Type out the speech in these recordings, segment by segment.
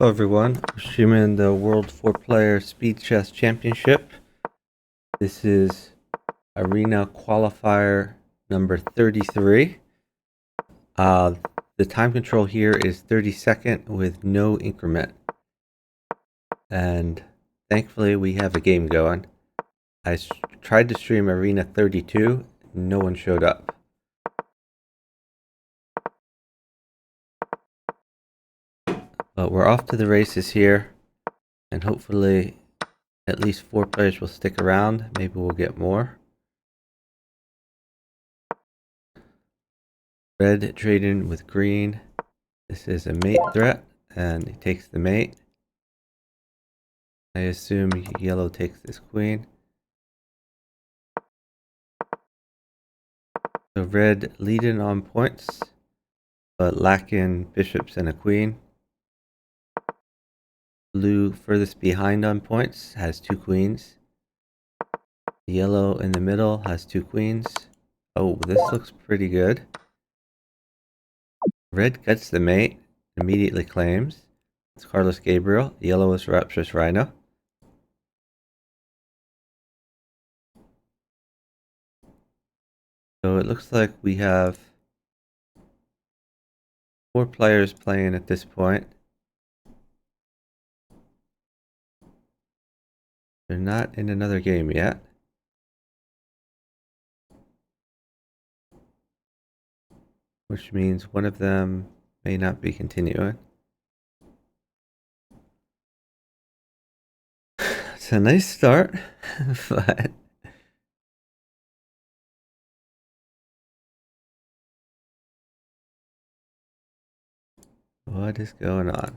Hello everyone, we're streaming the World 4-Player Speed Chess Championship. This is Arena Qualifier number 33. The time control here is 30-second with no increment. And thankfully we have a game going. I tried to stream Arena 32, no one showed up. But we're off to the races here, and hopefully at least 4 players will stick around. Maybe we'll get more. Red trading with green. This is a mate threat, and he takes the mate. I assume yellow takes this queen. So red leading on points, but lacking bishops and a queen. Blue furthest behind on points, has 2 queens. Yellow in the middle has 2 queens. Oh, this looks pretty good. Red gets the mate, immediately claims. It's Carlos Gabriel. Yellow is Rapturous Rhino. So it looks like we have 4 players playing at this point. They're not in another game yet. Which means one of them may not be continuing. It's a nice start, but what is going on?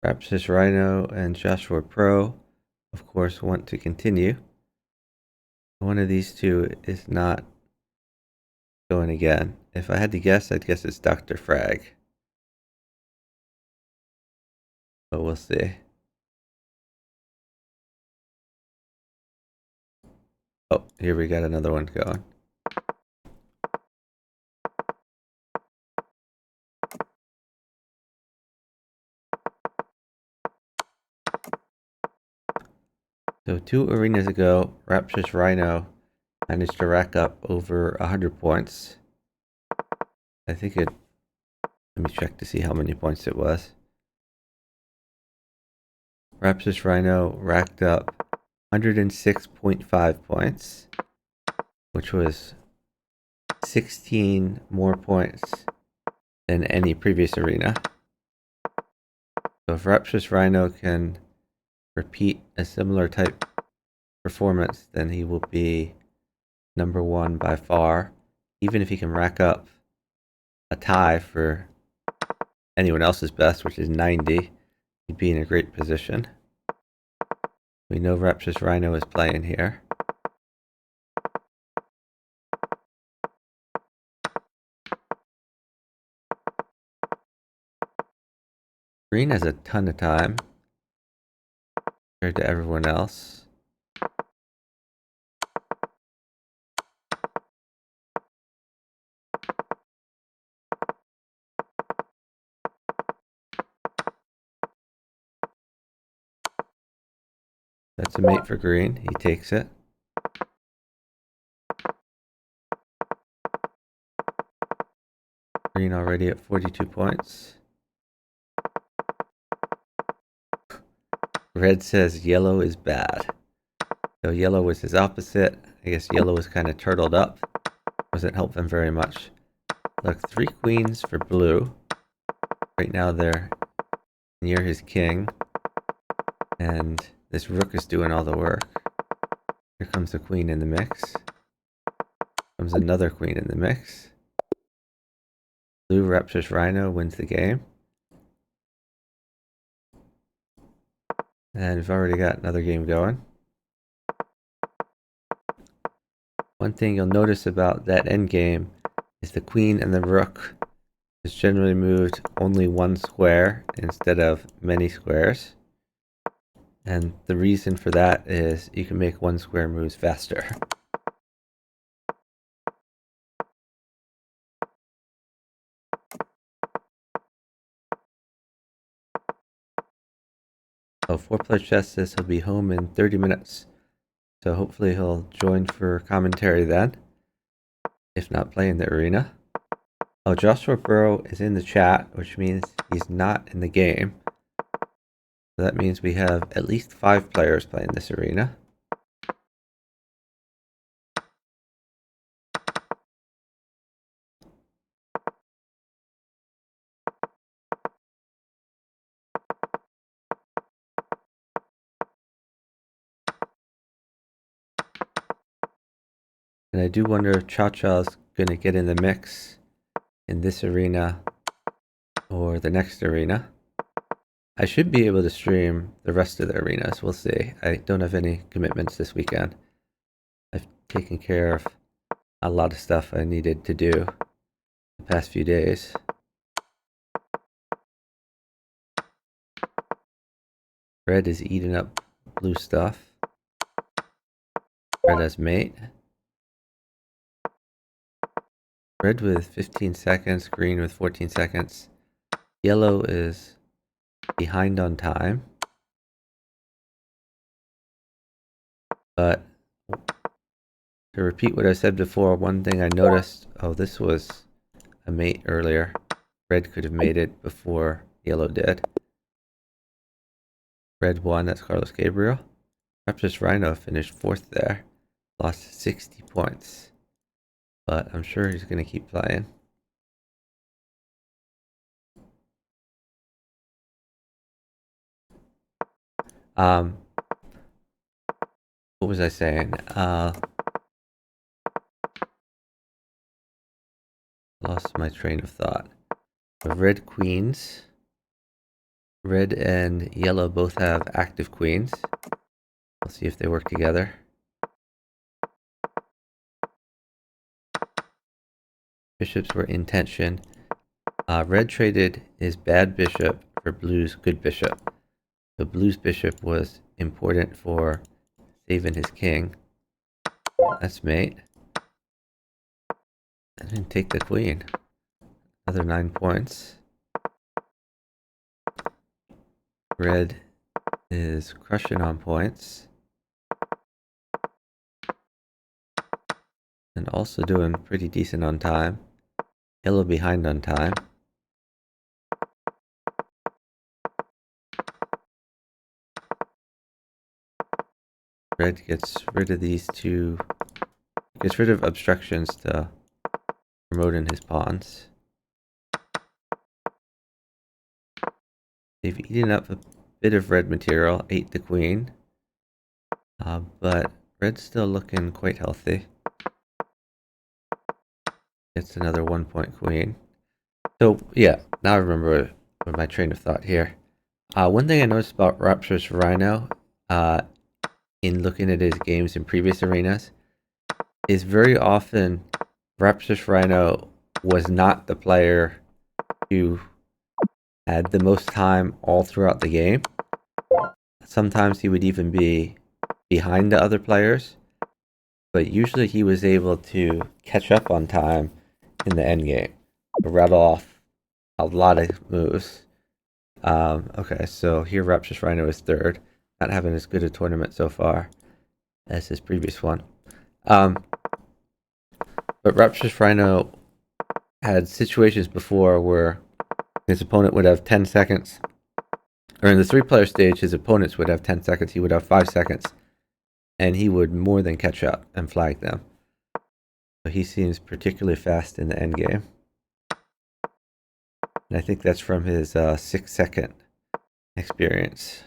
Rapturous Rhino and Joshua Pro, of course, want to continue. One of these two is not going again. If I had to guess, I'd guess it's Dr. Frag. But we'll see. Oh, here we got another one going. So 2 arenas ago, Rapturous Rhino managed to rack up over 100 points. I think it... Let me check to see how many points it was. Rapturous Rhino racked up 106.5 points, which was 16 more points than any previous arena. So if Rapturous Rhino can repeat a similar type performance, then he will be number 1 by far. Even if he can rack up a tie for anyone else's best, which is 90, he'd be in a great position. We know Rapturous Rhino is playing here. Green has a ton of time compared to everyone else. That's a mate for green. He takes it. Green already at 42 points. Red says yellow is bad. So yellow was his opposite. I guess yellow was kind of turtled up. Wasn't helping very much. Look, 3 queens for blue. Right now they're near his king. And this rook is doing all the work. Here comes a queen in the mix. Comes another queen in the mix. Blue Rapturous Rhino wins the game. And we've already got another game going. One thing you'll notice about that endgame is the queen and the rook is generally moved only 1 square instead of many squares. And the reason for that is you can make 1 square moves faster. Oh, 4-player chess says he'll be home in 30 minutes. So hopefully he'll join for commentary then, if not play in the arena. Oh, Joshua Burrow is in the chat, which means he's not in the game. So that means we have at least 5 players playing this arena. And I do wonder if Cha-Cha's going to get in the mix in this arena or the next arena. I should be able to stream the rest of the arenas. We'll see. I don't have any commitments this weekend. I've taken care of a lot of stuff I needed to do the past few days. Red is eating up blue stuff. Red has mate. Red with 15 seconds, green with 14 seconds. Yellow is behind on time. But to repeat what I said before, one thing I noticed, oh, this was a mate earlier. Red could have made it before yellow did. Red won, that's Carlos Gabriel. Raptors Rhino finished 4th there. Lost 60 points. But I'm sure he's going to keep playing. What was I saying? Lost my train of thought. The red queens. Red and yellow both have active queens. We'll see if they work together. Bishops were in tension. Red traded his bad bishop for blue's good bishop. The blue's bishop was important for saving his king. That's mate. And then take the queen. Another 9 points. Red is crushing on points. And also doing pretty decent on time. Yellow behind on time. Red gets rid of these two. Gets rid of obstructions to promoting his pawns. They've eaten up a bit of red material, ate the queen. But red's still looking quite healthy. It's another 1-point queen. So yeah, now I remember my train of thought here. One thing I noticed about Raptors Rhino, in looking at his games in previous arenas, is very often Raptors Rhino was not the player who had the most time all throughout the game. Sometimes he would even be behind the other players, but usually he was able to catch up on time in the end game, rattle off a lot of moves. Okay, so here Raptors Rhino is 3rd, not having as good a tournament so far as his previous one. But Raptors Rhino had situations before where his opponent would have 10 seconds. Or in the 3-player stage, his opponents would have 10 seconds, he would have 5 seconds. And he would more than catch up and flag them. So he seems particularly fast in the end game. And I think that's from his 6-second experience.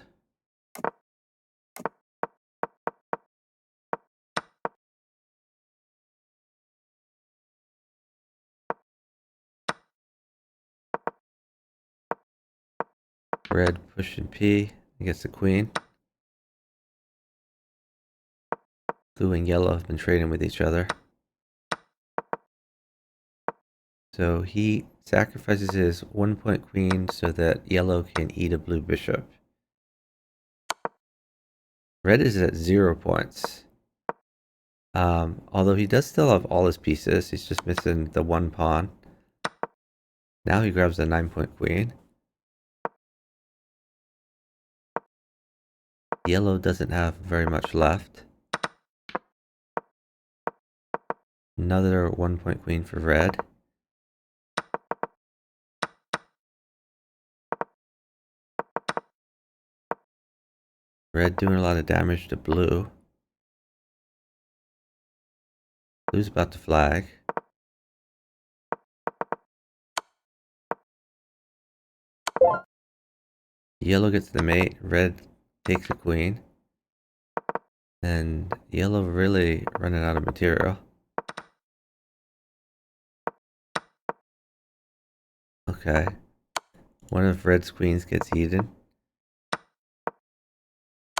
Red pushing P against the queen. Blue and yellow have been trading with each other. So he sacrifices his 1-point queen so that yellow can eat a blue bishop. Red is at 0 points. Although he does still have all his pieces, he's just missing the 1 pawn. Now he grabs the 9-point queen. Yellow doesn't have very much left. Another 1-point queen for red. Red doing a lot of damage to blue. Blue's about to flag. Yellow gets the mate. Red takes a queen. And yellow really running out of material. Okay. One of red's queens gets eaten.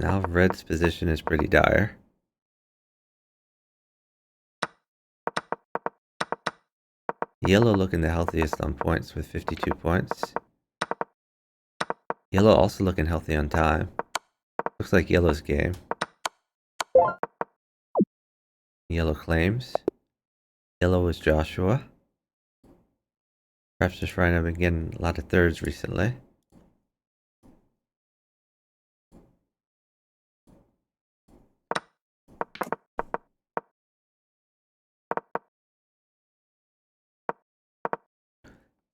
Now red's position is pretty dire. Yellow looking the healthiest on points with 52 points. Yellow also looking healthy on time. Looks like yellow's game. Yellow claims. Yellow is Joshua. Perhaps just Rhino been getting a lot of thirds recently.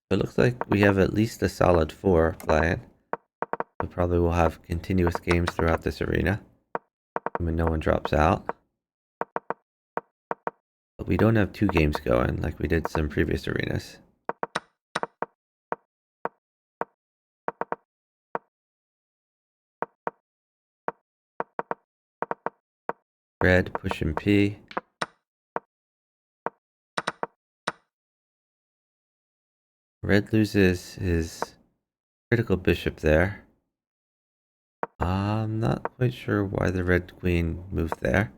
It looks like we have at least a solid 4 playing. We probably will have continuous games throughout this arena when no one drops out. But we don't have 2 games going like we did some previous arenas. Red pushing P. Red loses his critical bishop there. I'm not quite sure why the red queen moved there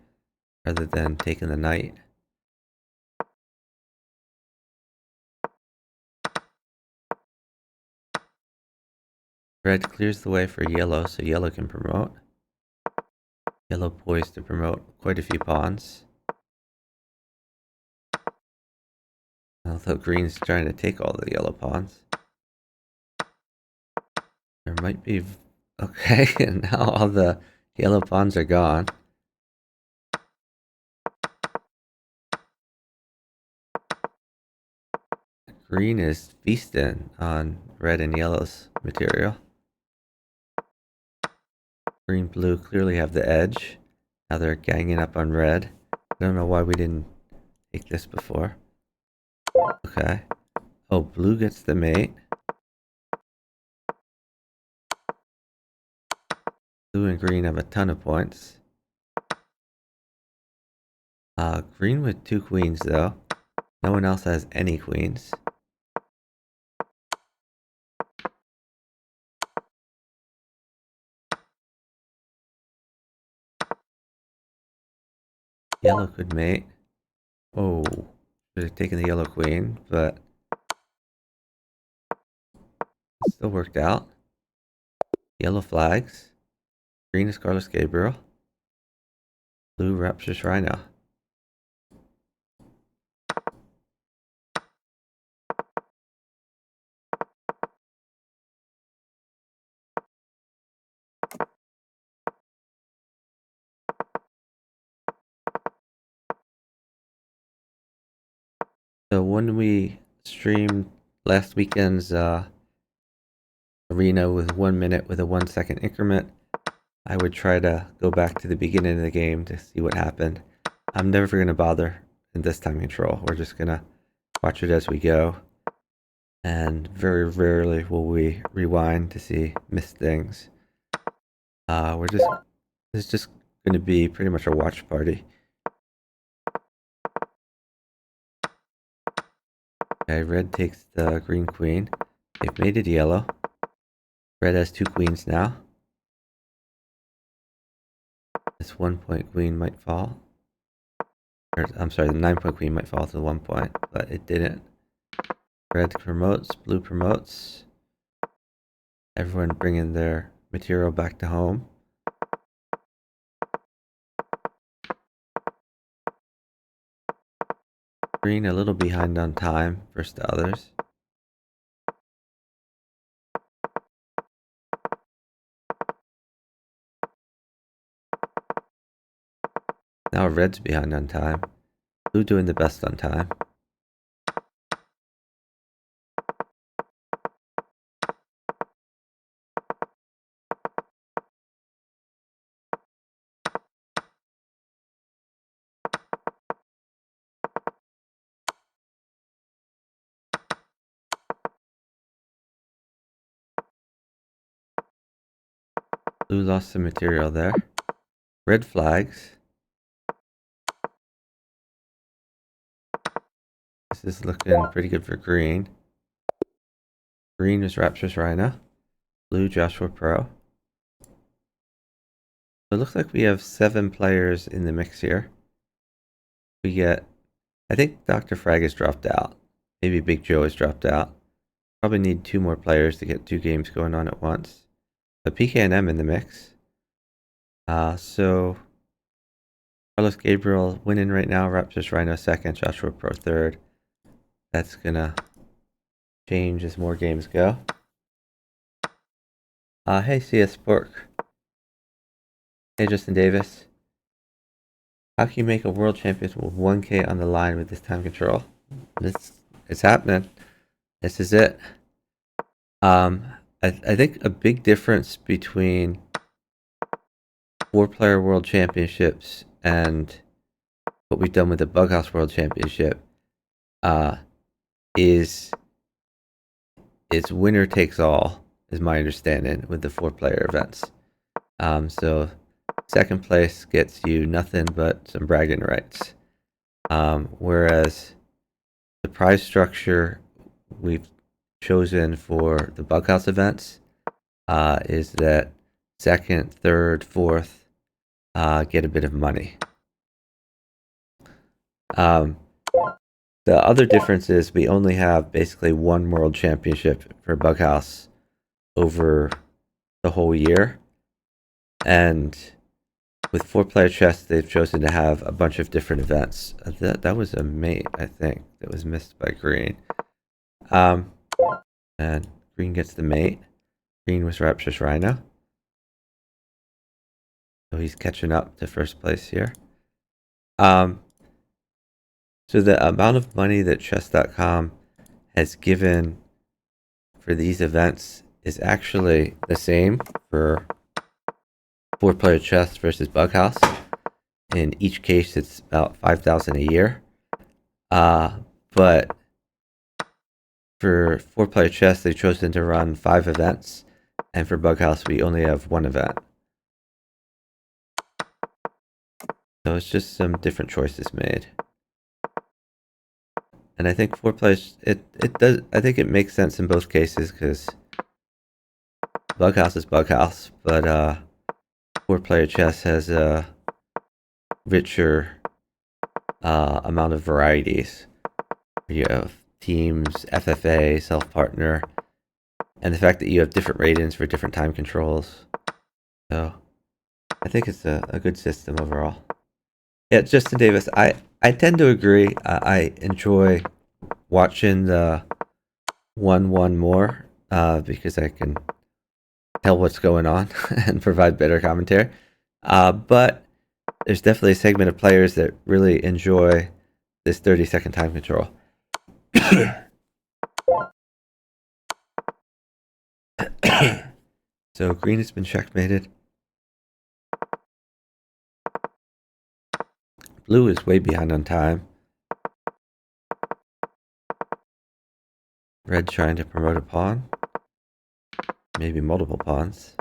rather than taking the knight. Red clears the way for yellow so yellow can promote. Yellow poised to promote quite a few pawns. Although green's trying to take all the yellow pawns. There might be... Okay, and now all the yellow pawns are gone. Green is feasting on red and yellow's material. Green and blue clearly have the edge. Now they're ganging up on red. I don't know why we didn't take this before. Okay. Oh, blue gets the mate. Blue and green have a ton of points. Green with 2 queens though. No one else has any queens. Yellow could mate. Oh, should have taken the yellow queen, but it still worked out. Yellow flags. Green is Carlos Gabriel. Blue Rapturous Rhino. So when we streamed last weekend's arena with 1 minute with a 1-second increment, I would try to go back to the beginning of the game to see what happened. I'm never going to bother in this time control. We're just going to watch it as we go. And very rarely will we rewind to see missed things. This is just going to be pretty much a watch party. Okay, red takes the green queen. They've made it yellow. Red has 2 queens now. This 1-point queen might fall. Or, I'm sorry, the 9-point queen might fall to the 1 point, but it didn't. Red promotes, blue promotes. Everyone bringing their material back to home. Green a little behind on time versus the others. Now red's behind on time. Blue doing the best on time. Blue lost some material there. Red flags. This is looking pretty good for green. Green is Rapturous Rhino. Blue Joshua Pro. So it looks like we have 7 players in the mix here. We get, I think Dr. Frag has dropped out. Maybe Big Joe has dropped out. Probably need 2 more players to get 2 games going on at once. But PKNM in the mix. So Carlos Gabriel winning right now. Rapturous Rhino second. Joshua Pro third. That's gonna change as more games go. Hey CS Spork. Hey Justin Davis. How can you make a world championship with 1K on the line with this time control? It's happening. This is it. I think a big difference between 4-player world championships and what we've done with the Bughouse World Championship is winner takes all, is my understanding, with the 4-player events. So second place gets you nothing but some bragging rights. Whereas the prize structure we've chosen for the Bughouse events is that second, third, fourth get a bit of money. The other difference is we only have basically 1 world championship for Bughouse over the whole year. And with 4-player chess, they've chosen to have a bunch of different events. That was a mate, I think, that was missed by green. And green gets the mate. Green was Rapturous Rhino. So he's catching up to first place here. So the amount of money that chess.com has given for these events is actually the same for 4-player chess versus Bughouse. In each case, it's about $5,000 a year. But for 4-player chess, they've chosen to run 5 events, and for Bughouse, we only have 1 event. So it's just some different choices made. And I think 4-players, it does. I think it makes sense in both cases because Bughouse is Bughouse, but 4-player chess has a richer amount of varieties. You have teams, FFA, self-partner, and the fact that you have different ratings for different time controls. So I think it's a good system overall. Yeah, Justin Davis, I tend to agree. I enjoy watching the 1-1 more because I can tell what's going on and provide better commentary. But there's definitely a segment of players that really enjoy this 30-second time control. So green has been checkmated. Blue is way behind on time. Red trying to promote a pawn. Maybe multiple pawns.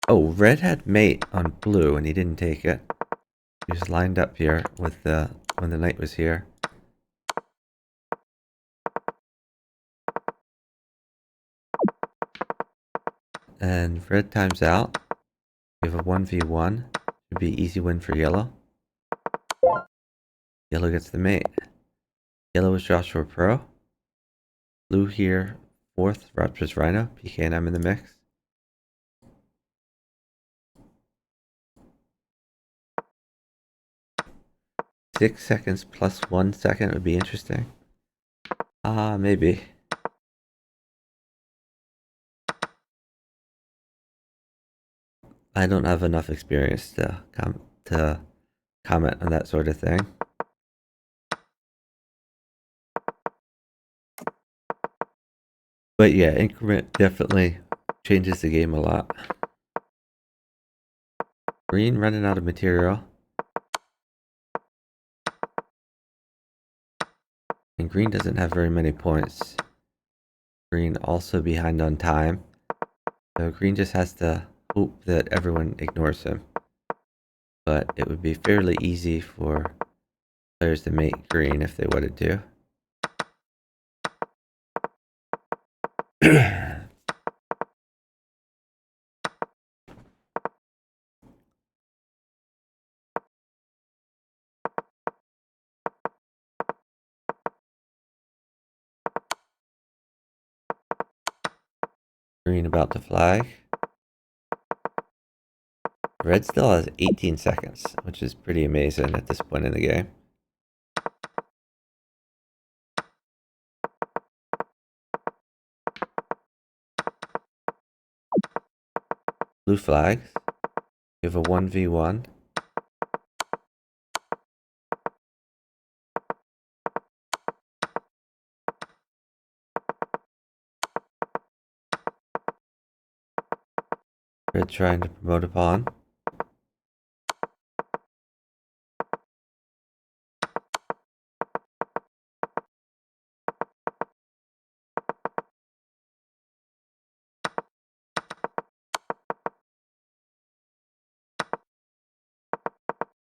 Oh, red had mate on blue and he didn't take it. He was lined up here with when the knight was here. And red times out. We have a 1v1. Should be easy win for yellow. Yellow gets the mate. Yellow is Joshua Pro. Blue here, 4th, Rapturous Rhino. PKNM in the mix. $6 seconds plus 1 second would be interesting. Maybe. I don't have enough experience to to comment on that sort of thing. But yeah, increment definitely changes the game a lot. Green running out of material. And green doesn't have very many points. Green also behind on time. So green just has to hope that everyone ignores him. But it would be fairly easy for players to mate green if they wanted to. Green about to flag. Red still has 18 seconds, which is pretty amazing at this point in the game. Blue flags. You have a 1v1. Red trying to promote a pawn.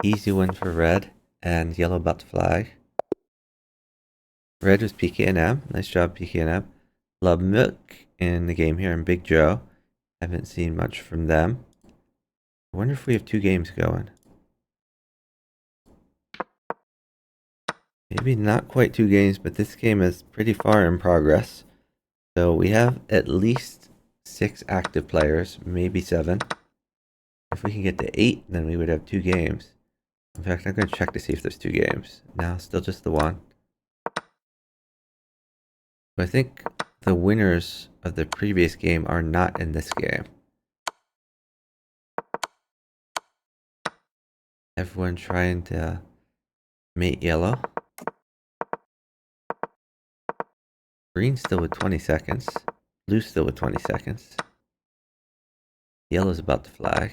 Easy win for red, and yellow about to flag. Red was PKNM. Nice job, PKNM. Lubmuk in the game here, and Big Joe. Haven't seen much from them. I wonder if we have 2 games going. Maybe not quite 2 games, but this game is pretty far in progress. So we have at least 6 active players, maybe 7. If we can get to 8, then we would have 2 games. In fact, I'm going to check to see if there's 2 games. No, still just the one. But I think the winners of the previous game are not in this game. Everyone trying to mate yellow. Green still with 20 seconds. Blue still with 20 seconds. Yellow's about to flag.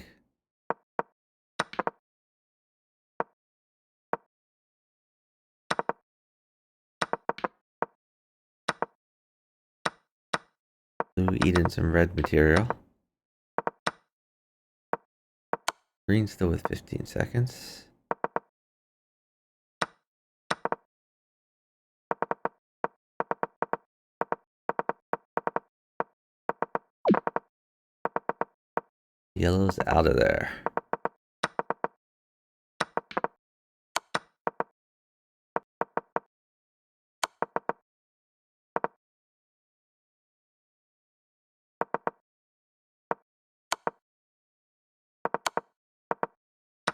Blue eating some red material. Green still with 15 seconds. Yellow's out of there.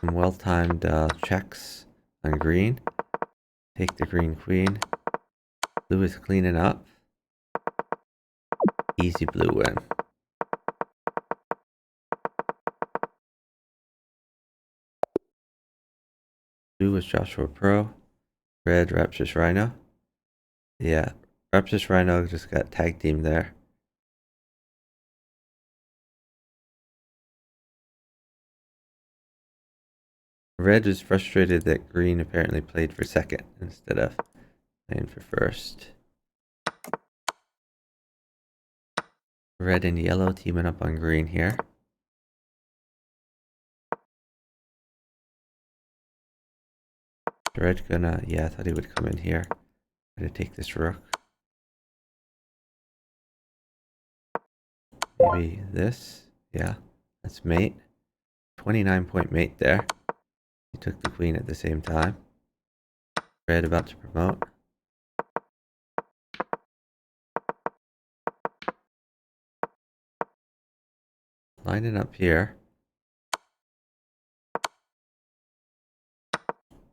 Some well-timed checks on green. Take the green queen. Blue is cleaning up. Easy blue win. Blue was Joshua Pro. Red, Rapturous Rhino. Yeah, Rapturous Rhino just got tag team there. Red was frustrated that green apparently played for second instead of playing for first. Red and yellow teaming up on green here. Red gonna, yeah, I thought he would come in here. Gonna take this rook. Maybe this. Yeah, that's mate. 29-point mate there. He took the queen at the same time. Red about to promote. Lining up here.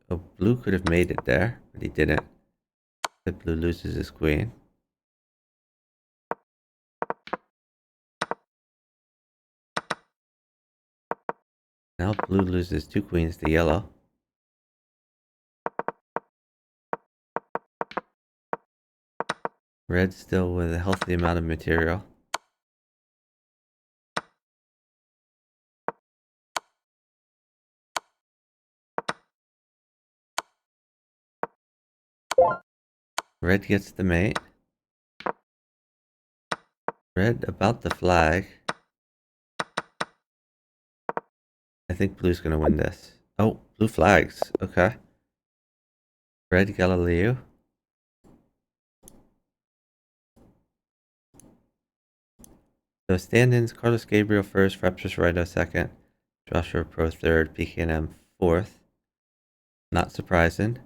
Oh, blue could have made it there, but he didn't. The blue loses his queen. Now blue loses 2 queens to yellow. Red still with a healthy amount of material. Red gets the mate. Red about the flag. I think blue's gonna win this. Oh, blue flags. Okay. Red Galileo. So stand-ins, Carlos Gabriel first, Raptors Rhino second, Joshua Pro third, PKNM fourth. Not surprising.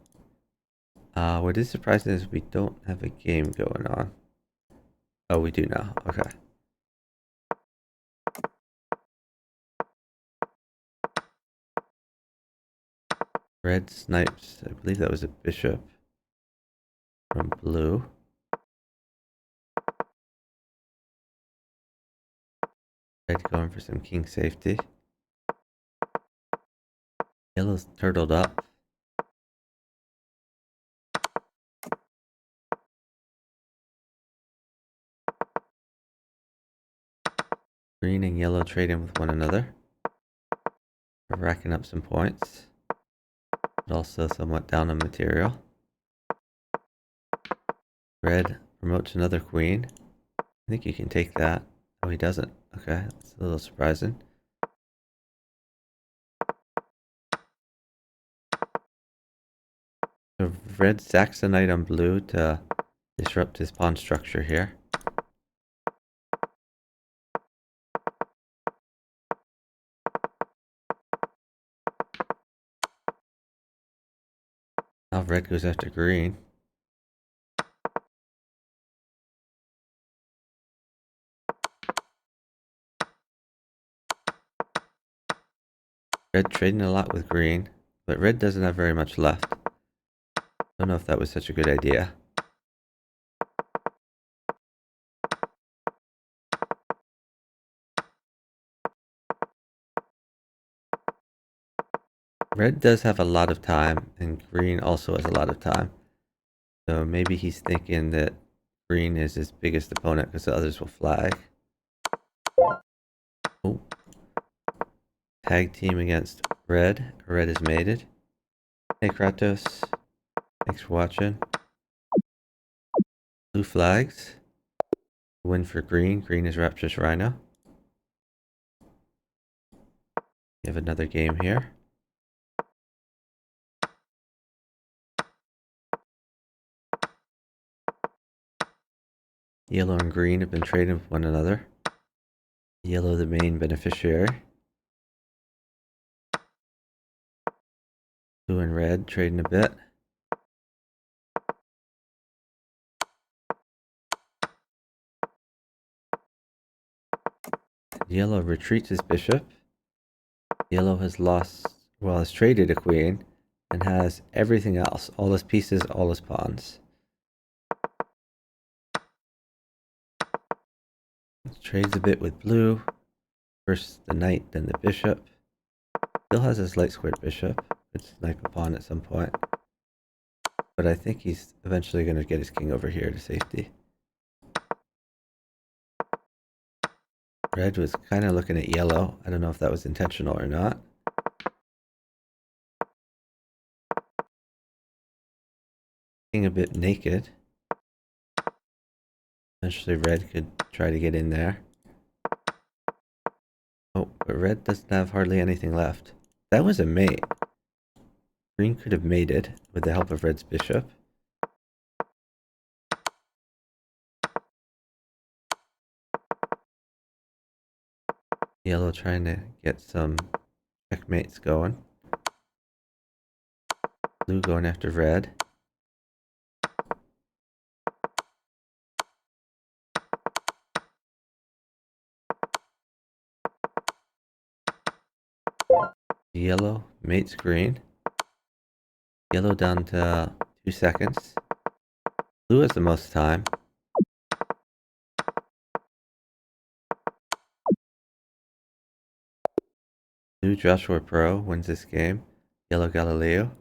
What is surprising is we don't have a game going on. Oh, we do now. Okay. Red snipes. I believe that was a bishop from blue. Red going for some king safety. Yellow's turtled up. Green and yellow trading with one another. We're racking up some points. But also somewhat down on material. Red promotes another queen. I think you can take that. Oh, he doesn't. Okay, that's a little surprising. So red sacks a knight on blue to disrupt his pawn structure here. Now red goes after green. Red trading a lot with green, but red doesn't have very much left. Don't know if that was such a good idea. Red does have a lot of time, and green also has a lot of time. So maybe he's thinking that green is his biggest opponent because the others will flag. Oh. Tag team against red. Red is mated. Hey Kratos. Thanks for watching. Blue flags. Win for green. Green is Rapturous Rhino. We have another game here. Yellow and green have been trading with one another. Yellow the main beneficiary. Blue and red trading a bit. Yellow retreats his bishop. Yellow has lost, well, has traded a queen and has everything else. All his pieces, all his pawns. Trades a bit with blue. First the knight, then the bishop. Still has his light squared bishop. Could snipe a pawn at some point. But I think he's eventually going to get his king over here to safety. Red was kind of looking at yellow. I don't know if that was intentional or not. King a bit naked. Eventually red could try to get in there. Oh, but red doesn't have hardly anything left. That was a mate. Green could have mated with the help of red's bishop. Yellow trying to get some checkmates going. Blue going after red. Yellow mates green. Yellow down to 2 seconds. Blue has the most time. Blue Joshua Pro wins this game. Yellow Galileo.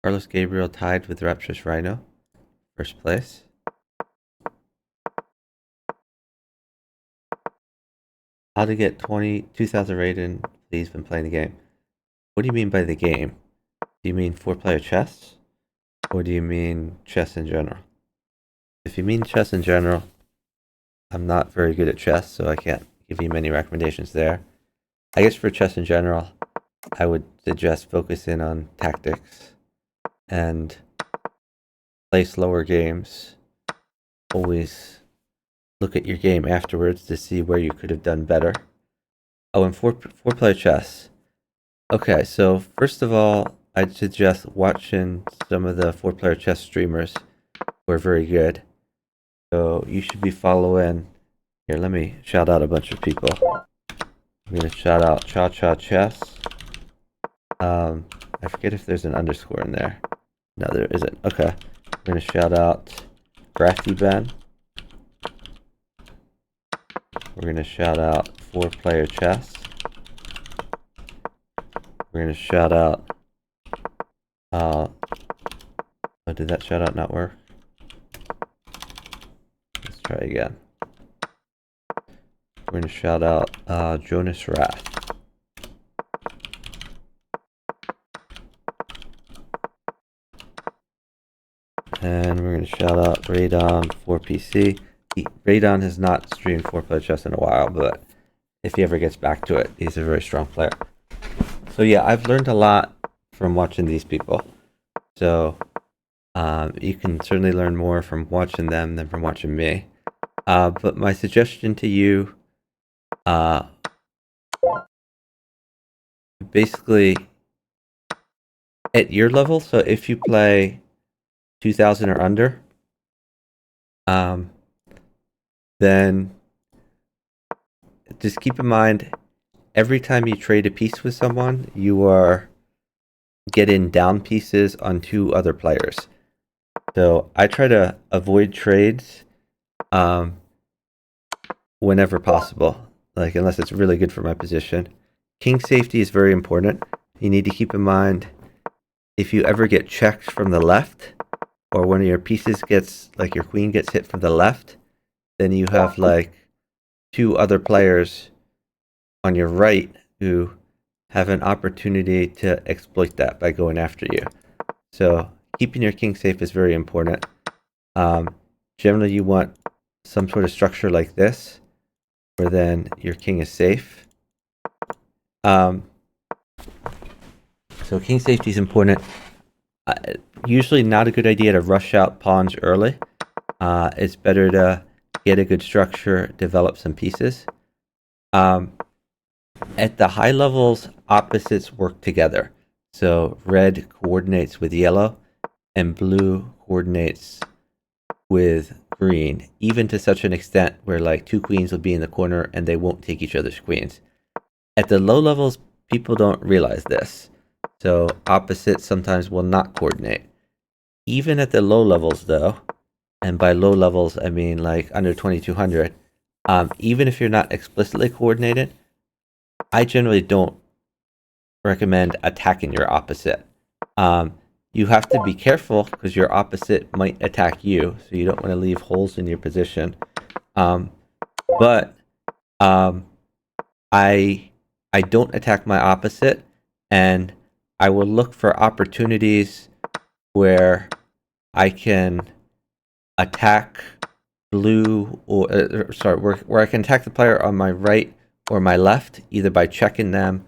Carlos Gabriel tied with Rapturous Rhino. First place. How to get 2,000 rated, please, when playing the game. What do you mean by the game? Do you mean 4-player chess? Or do you mean chess in general? If you mean chess in general, I'm not very good at chess, so I can't give you many recommendations there. I guess for chess in general, I would suggest focusing on tactics and play slower games. Always look at your game afterwards to see where you could have done better. Oh, and 4-player chess. Okay, so first of all, I'd suggest watching some of the 4-player chess streamers who are very good. So you should be following. Here, let me shout out a bunch of people. I'm gonna shout out Cha Cha Chess. I forget if there's an underscore in there. No, there isn't. Okay, I'm gonna shout out Crafty Ben. We're gonna shout out 4-player chess. We're gonna shout out. Oh, did that shout out not work? Let's try again. We're gonna shout out Jonas Rath. And we're gonna shout out Radon 4PC. Radon has not streamed 4-player chess in a while, but if he ever gets back to it, he's a very strong player. So yeah, I've learned a lot from watching these people. So you can certainly learn more from watching them than from watching me. But my suggestion to you, basically, at your level, so if you play 2,000 or under, then just keep in mind, every time you trade a piece with someone, you are getting down pieces on 2 other players. So I try to avoid trades whenever possible, like unless it's really good for my position. King safety is very important. You need to keep in mind, if you ever get checked from the left, or one of your pieces gets, like your queen gets hit from the left, then you have like 2 other players on your right who have an opportunity to exploit that by going after you. So keeping your king safe is very important. Generally, you want some sort of structure like this, where then your king is safe. So king safety is important. Usually not a good idea to rush out pawns early. It's better to get a good structure, develop some pieces. At the high levels, opposites work together. So red coordinates with yellow, and blue coordinates with green, even to such an extent where like 2 queens will be in the corner and they won't take each other's queens. At the low levels, people don't realize this. So opposites sometimes will not coordinate. Even at the low levels though, and by low levels I mean like under 2200, even if you're not explicitly coordinated, I generally don't recommend attacking your opposite. You have to be careful because your opposite might attack you, so you don't want to leave holes in your position. But I don't attack my opposite, and I will look for opportunities where I can attack blue, or where I can attack the player on my right or my left, either by checking them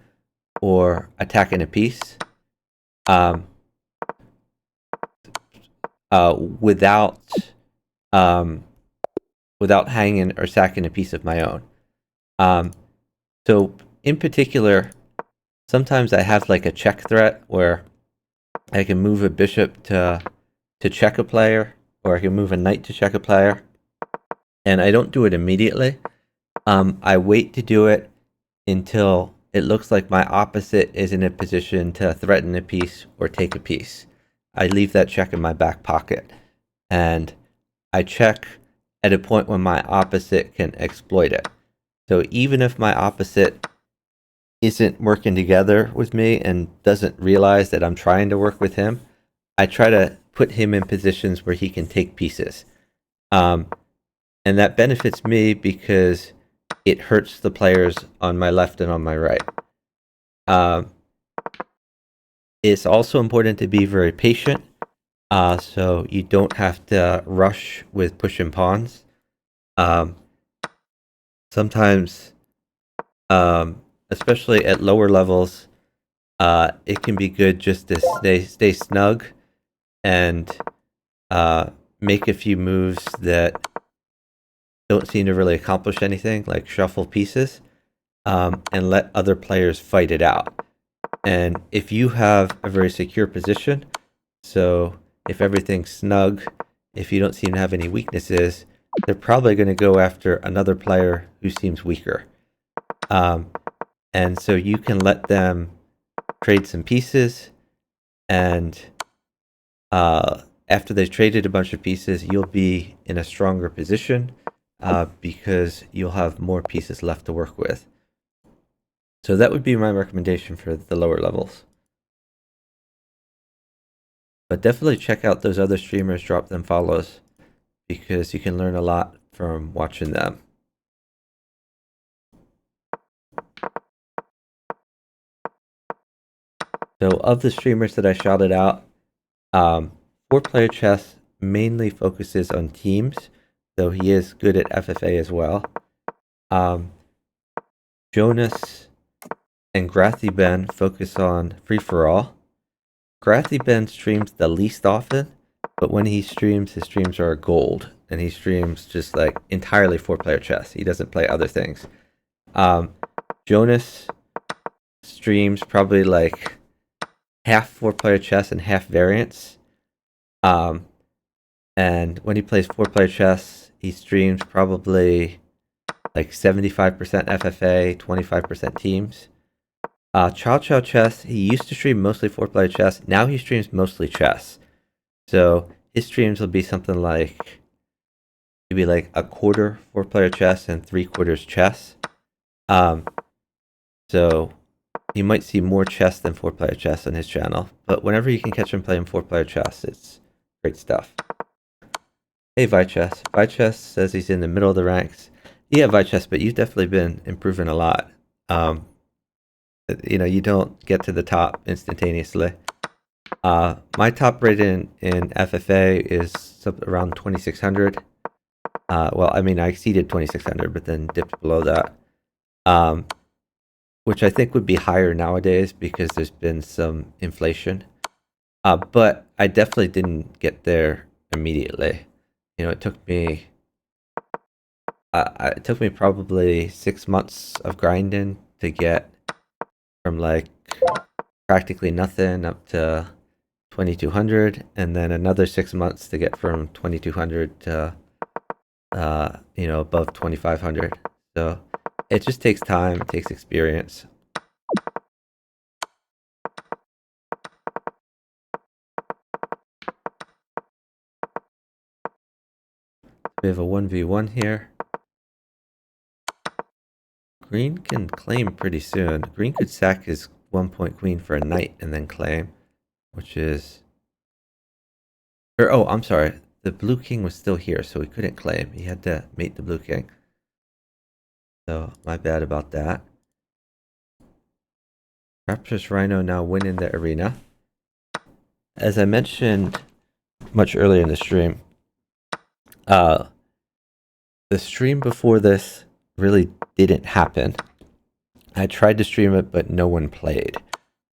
or attacking a piece, without hanging or sacking a piece of my own. So in particular, sometimes I have like a check threat where I can move a bishop to check a player, or I can move a knight to check a player, and I don't do it immediately. I wait to do it until it looks like my opposite is in a position to threaten a piece or take a piece. I leave that check in my back pocket, and I check at a point when my opposite can exploit it. So even if my opposite isn't working together with me and doesn't realize that I'm trying to work with him, I try to put him in positions where he can take pieces. And that benefits me because it hurts the players on my left and on my right. It's also important to be very patient, so you don't have to rush with pushing pawns. Sometimes, especially at lower levels, it can be good just to stay snug and make a few moves that don't seem to really accomplish anything, like shuffle pieces, and let other players fight it out. And if you have a very secure position, so if everything's snug, if you don't seem to have any weaknesses, they're probably going to go after another player who seems weaker. And so you can let them trade some pieces, and after they've traded a bunch of pieces, you'll be in a stronger position because you'll have more pieces left to work with. So that would be my recommendation for the lower levels. But definitely check out those other streamers, drop them follows, because you can learn a lot from watching them. So of the streamers that I shouted out, 4Player Chess mainly focuses on teams, though he is good at FFA as well. Jonas and Grathy focus on free-for-all. Grathy streams the least often, but when he streams, his streams are gold, and he streams just like entirely 4Player Chess. He doesn't play other things. Jonas streams probably like half 4Player Chess and half variants. And when he plays 4Player Chess, he streams probably like 75% FFA, 25% teams. Chow Chow Chess, he used to stream mostly 4Player Chess. Now he streams mostly chess. So his streams will be something like maybe like a quarter 4Player Chess and 3/4 chess. So you might see more chess than 4Player Chess on his channel. But whenever you can catch him playing 4Player Chess, it's great stuff. Hey Vichess. Vichess says he's in the middle of the ranks. Yeah, Vichess, but you've definitely been improving a lot. You don't get to the top instantaneously. My top rating in FFA is around 2600. Well, I mean, I exceeded 2600, but then dipped below that. Which I think would be higher nowadays because there's been some inflation. But I definitely didn't get there immediately. It took me probably 6 months of grinding to get from like practically nothing up to 2200, and then another 6 months to get from 2200 to above 2500. So it just takes time, it takes experience. We have a 1v1 here. Green can claim pretty soon. Green could sack his 1-point queen for a knight and then claim, which is... I'm sorry. The blue king was still here, so he couldn't claim. He had to mate the blue king. So, my bad about that. Rapturous Rhino now winning the arena. As I mentioned much earlier in the stream, the stream before this really didn't happen. I tried to stream it, but no one played.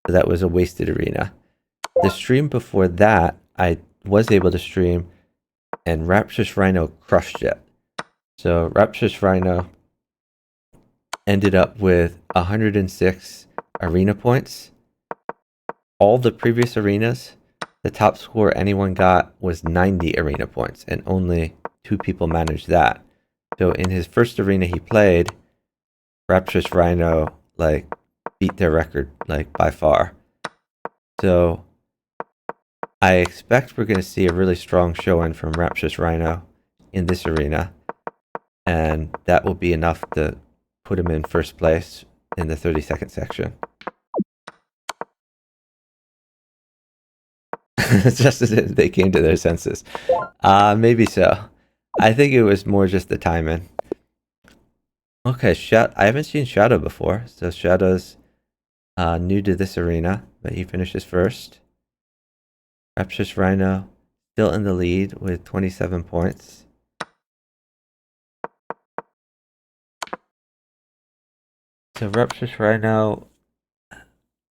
So that was a wasted arena. The stream before that, I was able to stream, and Rapturous Rhino crushed it. So Rapturous Rhino ended up with 106 arena points. All the previous arenas, the top score anyone got was 90 arena points, and only 2 people managed that. So in his first arena he played, Rapturous Rhino beat their record by far. So I expect we're going to see a really strong showing from Rapturous Rhino in this arena, and that will be enough to put him in first place in the 30-second section. Just as they came to their senses. Maybe so. I think it was more just the timing. Okay, I haven't seen Shadow before, so Shadow's new to this arena, but he finishes first. Rapturous Rhino still in the lead with 27 points. So Rapturous Rhino,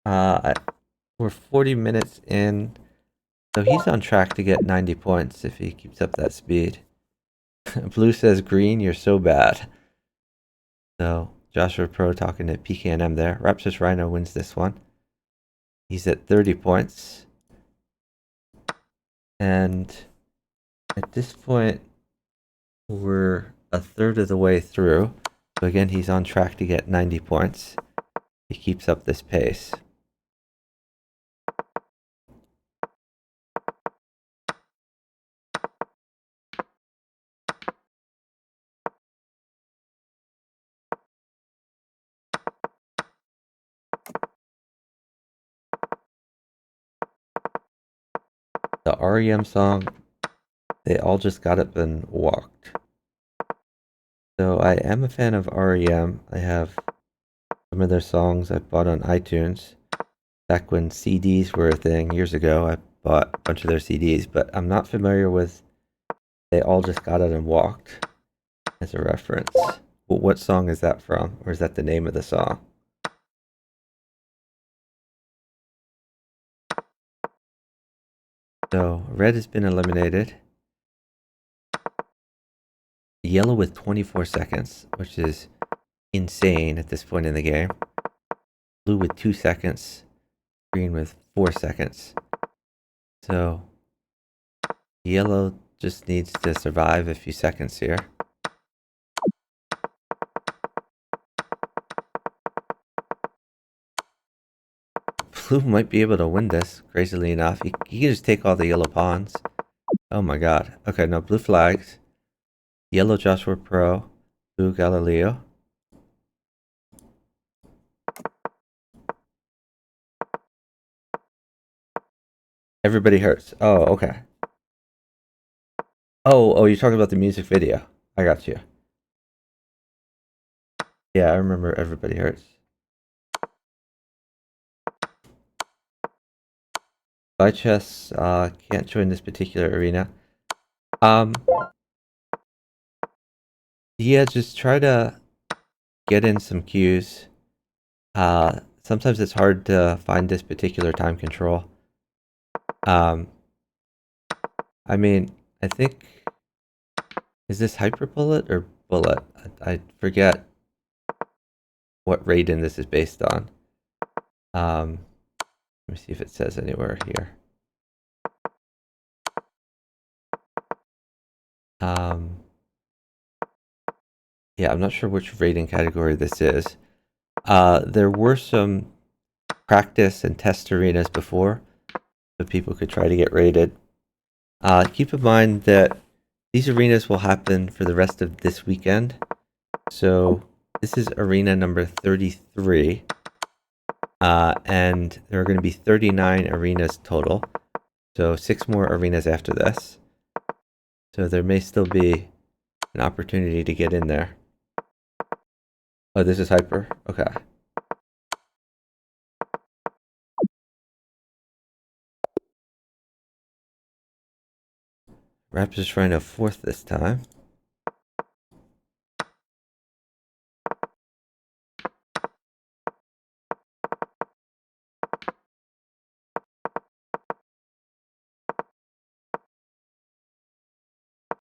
we're 40 minutes in, so he's on track to get 90 points if he keeps up that speed. Blue says, Green, you're so bad. So Joshua Pro talking to PKNM there. Rapturous Rhino wins this one. He's at 30 points. And at this point, we're a third of the way through. So again, he's on track to get 90 points. He keeps up this pace. The REM song, They All Just Got Up and Walked. So I am a fan of REM. I have some of their songs I bought on iTunes. Back when CDs were a thing years ago, I bought a bunch of their CDs, but I'm not familiar with They All Just Got Up and Walked as a reference. Well, what song is that from? Or is that the name of the song? So red has been eliminated. Yellow with 24 seconds, which is insane at this point in the game. Blue with 2 seconds. Green with 4 seconds. So yellow just needs to survive a few seconds here. Blue might be able to win this, crazily enough. He can just take all the yellow pawns. Oh my god. Okay, no, blue flags. Yellow Joshua Pro. Blue Galileo. Everybody hurts. Oh, okay. Oh, you're talking about the music video. I got you. Yeah, I remember Everybody Hurts. Chess can't join this particular arena. Yeah, just try to get in some cues. Sometimes it's hard to find this particular time control. I mean, I think, is this Hyper Bullet or Bullet? I forget what Raiden this is based on. Let me see if it says anywhere here. Yeah, I'm not sure which Raiden category this is. There were some practice and test arenas before, so people could try to get rated. Keep in mind that these arenas will happen for the rest of this weekend. So this is arena number 33. And there are going to be 39 arenas total. So 6 more arenas after this. So there may still be an opportunity to get in there. Oh, this is Hyper? Okay. Raptors trying to fourth this time.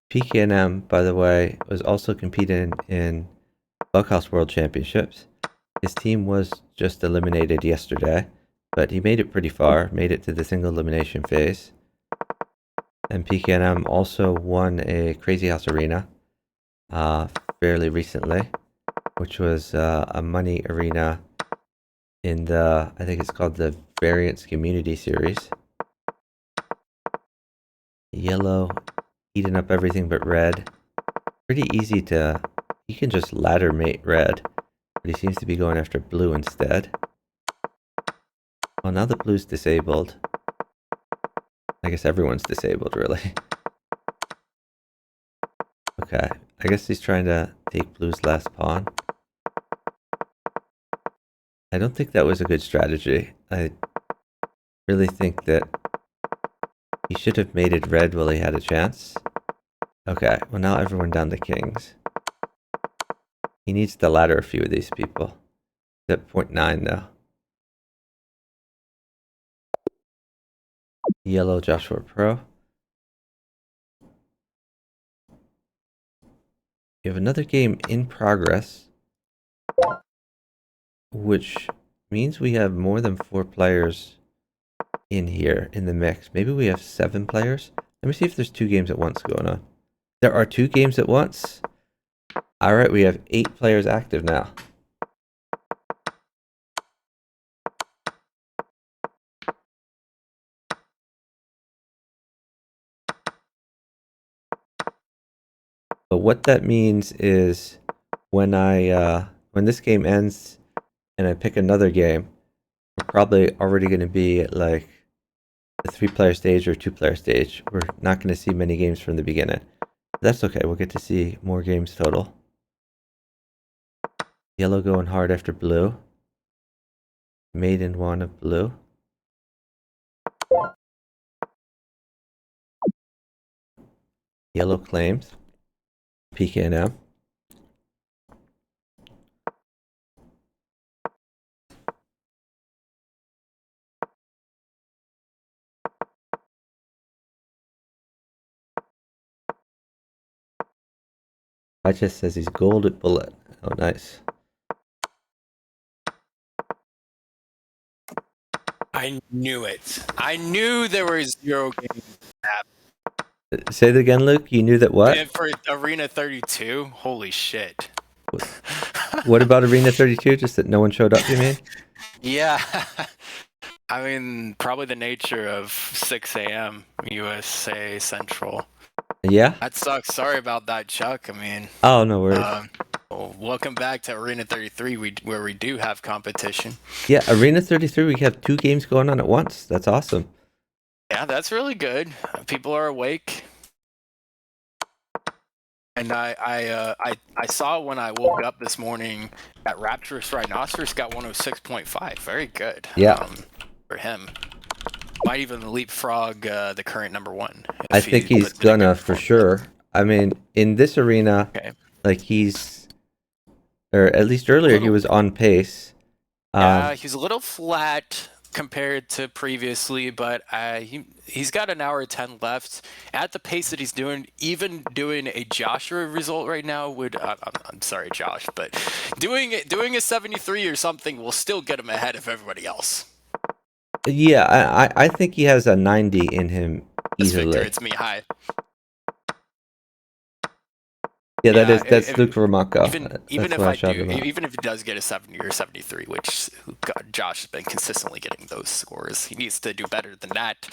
PKNM, by the way, was also competing in Bughouse World Championships. His team was just eliminated yesterday, but he made it pretty far, made it to the single elimination phase. And PKNM also won a Crazy House Arena fairly recently, which was a money arena in the, I think it's called the Variants Community Series. Yellow eating up everything but red. Pretty easy to, you can just ladder mate red. But he seems to be going after blue instead. Well, now the blue's disabled. I guess everyone's disabled, really. Okay, I guess he's trying to take blue's last pawn. I don't think that was a good strategy. I really think that he should have mated red while he had a chance. Okay, well now everyone down to kings. He needs to ladder a few of these people. He's at 0.9 now. Yellow Joshua Pro. We have another game in progress, which means we have more than 4 players in here in the mix. Maybe we have 7 players. Let me see if there's 2 games at once going on. There are 2 games at once. All right, we have 8 players active now. But what that means is when this game ends and I pick another game, we're probably already going to be at like the 3-player stage or 2-player stage. We're not going to see many games from the beginning. That's okay. We'll get to see more games total. Yellow going hard after blue. Maiden one of blue. Yellow claims. PKM. I just says he's gold at bullet. Oh, nice. I knew it. I knew there were 0 games. Say it again, Luke. You knew that what? And for Arena 32, holy shit. What about Arena 32? Just that no one showed up, you mean? Yeah. I mean, probably the nature of 6 a.m. USA Central. Yeah? That sucks. Sorry about that, Chuck. I mean... Oh, no worries. Well, welcome back to Arena 33, where we do have competition. Yeah, Arena 33, we have 2 games going on at once. That's awesome. Yeah, that's really good. People are awake. And I saw when I woke up this morning that Rapturous Rhinoceros got 106.5. Very good. Yeah. For him. Might even leapfrog the current #1. I think he's gonna for sure. I mean, in this arena, like or at least earlier, he was on pace. Yeah, he's a little flat compared to previously, but he's got an hour 10 left. At the pace that he's doing, even doing a Joshua result right now would I'm sorry, Josh, but doing a 73 or something will still get him ahead of everybody else. Yeah, I think he has a 90 in him easily. Victor, it's me. Hi. Yeah, that's Luke Vermacco. Even if he does get a 70 or 73, which God, Josh has been consistently getting those scores, he needs to do better than that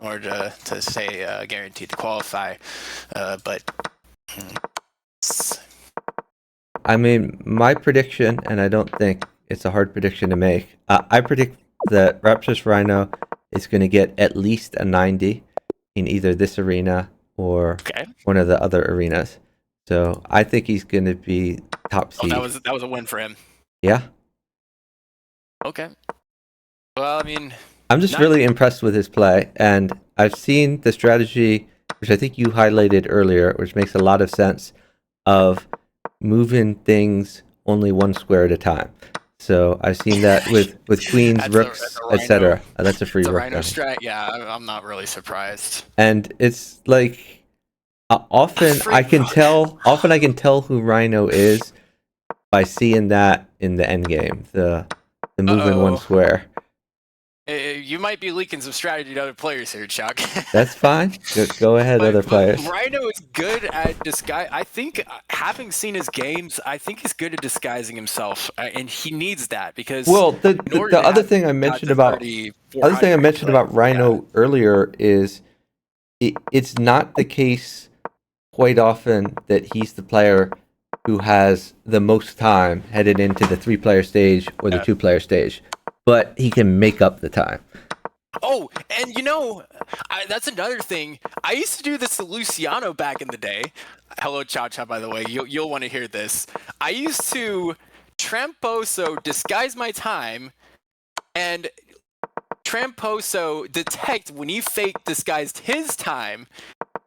in order to stay guaranteed to qualify. But I mean, my prediction, and I don't think it's a hard prediction to make. I predict that Rapturous Rhino is going to get at least a 90 in either this arena or one of the other arenas. So I think he's going to be top seed. That was a win for him. Yeah. Okay. Well, I mean, I'm just really impressed with his play, and I've seen the strategy, which I think you highlighted earlier, which makes a lot of sense, of moving things only 1 square at a time. So I've seen that with queens, rooks, etc. That's a free rook. Rhino strat. Yeah, I'm not really surprised. And it's like often I can tell who Rhino is by seeing that in the end game, the moving 1 square. You might be leaking some strategy to other players here, Chuck. That's fine. Go ahead, other players. Rhino is good at disguise. I think, having seen his games, I think he's good at disguising himself, and he needs that because. Well, the other thing I mentioned about Rhino earlier is it's not the case quite often that he's the player who has the most time headed into the 3-player stage or the 2-player stage, but he can make up the time. Oh, and that's another thing. I used to do this to Luciano back in the day. Hello, Cha Cha, by the way. You'll want to hear this. I used to Tramposo disguise my time, and Tramposo detect when he fake disguised his time.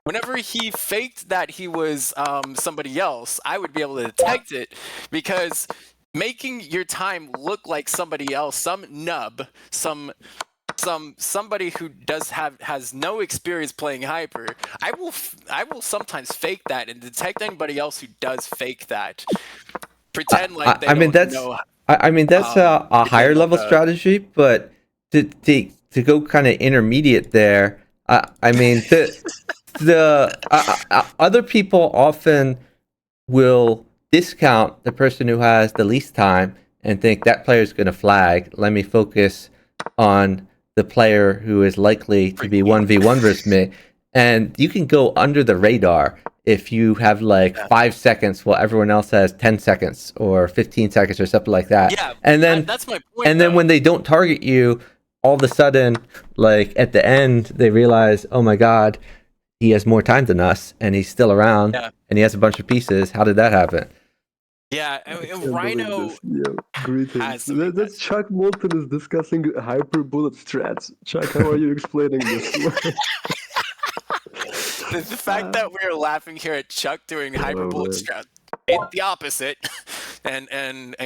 Whenever he faked that he was somebody else, I would be able to detect it, because making your time look like somebody else, some nub, somebody who has no experience playing Hyper, I will sometimes fake that and detect anybody else who does fake that. Pretend like they don't know. I mean that's a higher level strategy, but to go kind of intermediate there, I mean the other people often will discount the person who has the least time and think that player is going to flag. Let me focus on the player who is likely to be 1v1 versus me. And you can go under the radar if you have like 5 seconds while everyone else has 10 seconds or 15 seconds or something like that. Yeah, and then that's my point. And then when they don't target you, all of a sudden, like at the end, they realize, oh my god, he has more time than us, and he's still around, and he has a bunch of pieces. How did that happen? Yeah, Rhino. Greetings. That's Chuck Moulton is discussing hyper bullet strats. Chuck, how are you explaining this? The fact that we're laughing here at Chuck doing hyper bullet strats, it's the opposite. And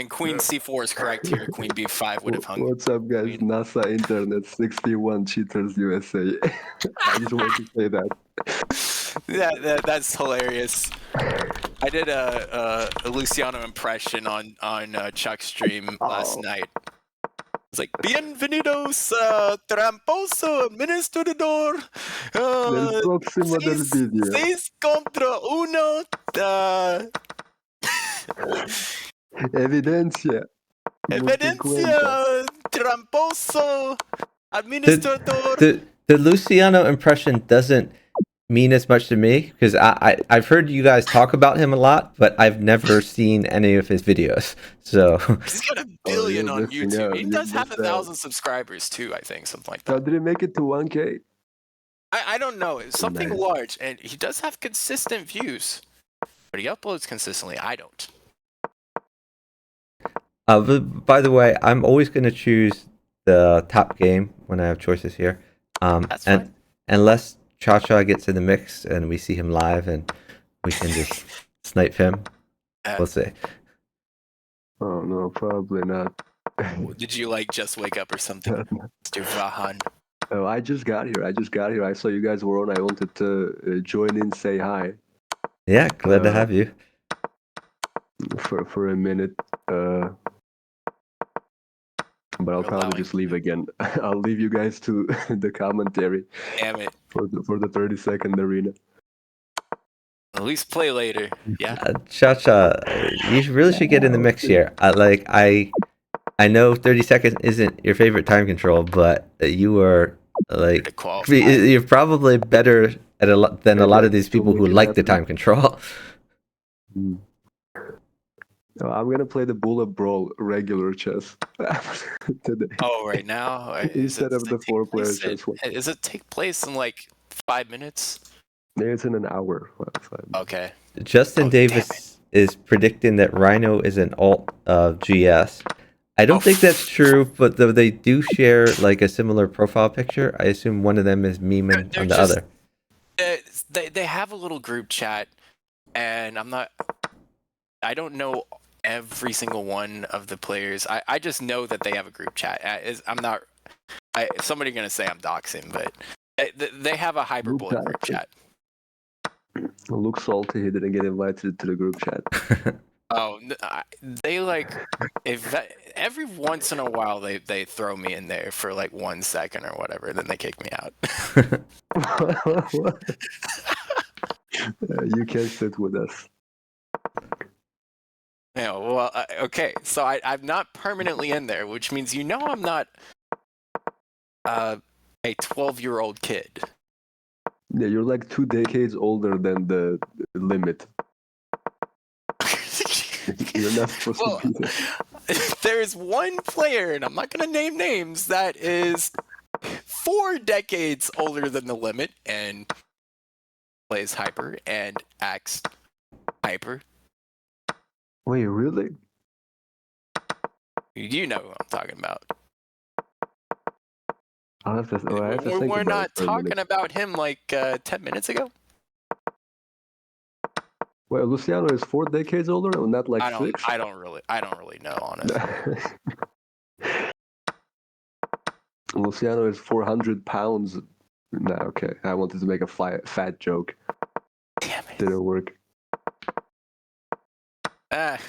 Queen C4 is correct here. Queen B5 would have hung. What's up, guys? Queen. NASA Internet 61 Cheaters USA. I just want to say that. Yeah, that's hilarious. I did a Luciano impression on Chuck's stream last night. It's like, bienvenidos, tramposo, administrador. Seis contra uno. Evidencia, tramposo, administrador. The Luciano impression doesn't mean as much to me because I've heard you guys talk about him a lot, but I've never seen any of his videos. So he's got 1 billion on YouTube. He does have 1,000 subscribers too, I think, something like that. How did he make it to 1K? I don't know. It's something large, and he does have consistent views, but he uploads consistently. I don't. But by the way, I'm always going to choose the top game when I have choices here. That's fine. Unless Cha-Cha gets in the mix and we see him live and we can just snipe him. We'll see. Oh no, probably not. Did you just wake up or something, Mr. Vahan? Oh, I just got here. I saw you guys were on. I wanted to join in, say hi. Yeah, glad to have you. For a minute. But I'll probably just leave again. I'll leave you guys to the commentary. Damn it. For the 30-second arena. At least play later. Yeah. Cha-Cha, you really should get in the mix here. I know 30 seconds isn't your favorite time control, but you are you're probably better at than a lot of these people who like the time control. I'm gonna play the Bullet Brawl regular chess today. Oh, right now? Instead of the 4-player chess one. Does it take place in 5 minutes? It's in an hour. Okay. Justin Davis is predicting that Rhino is an alt of GS. I don't think that's true, but though they do share a similar profile picture, I assume one of them is memeing on the other. They have a little group chat, and I don't know every single one of the players. I just know that they have a group chat. Somebody's gonna say I'm doxing, but they have a Hyperbullet group chat. Looks salty he didn't get invited to the group chat. Oh, they if every once in a while they throw me in there for 1 second or whatever, then they kick me out. You can't sit with us. Yeah, well, okay, so I'm not permanently in there, which means I'm not a 12-year-old kid. Yeah, you're 2 decades older than the limit. You're not supposed Well, to be there. there's one player, and I'm not going to name names, that is 4 decades older than the limit and plays hyper and acts hyper. Wait, really? You know who I'm talking about. I have to We're think about not it for a talking minute. about him like 10 minutes ago. Wait, Luciano is 4 decades older, or not like 6? I don't really know, honestly. Luciano is 400 pounds. No, okay. I wanted to make a fat joke. Damn it. Didn't work.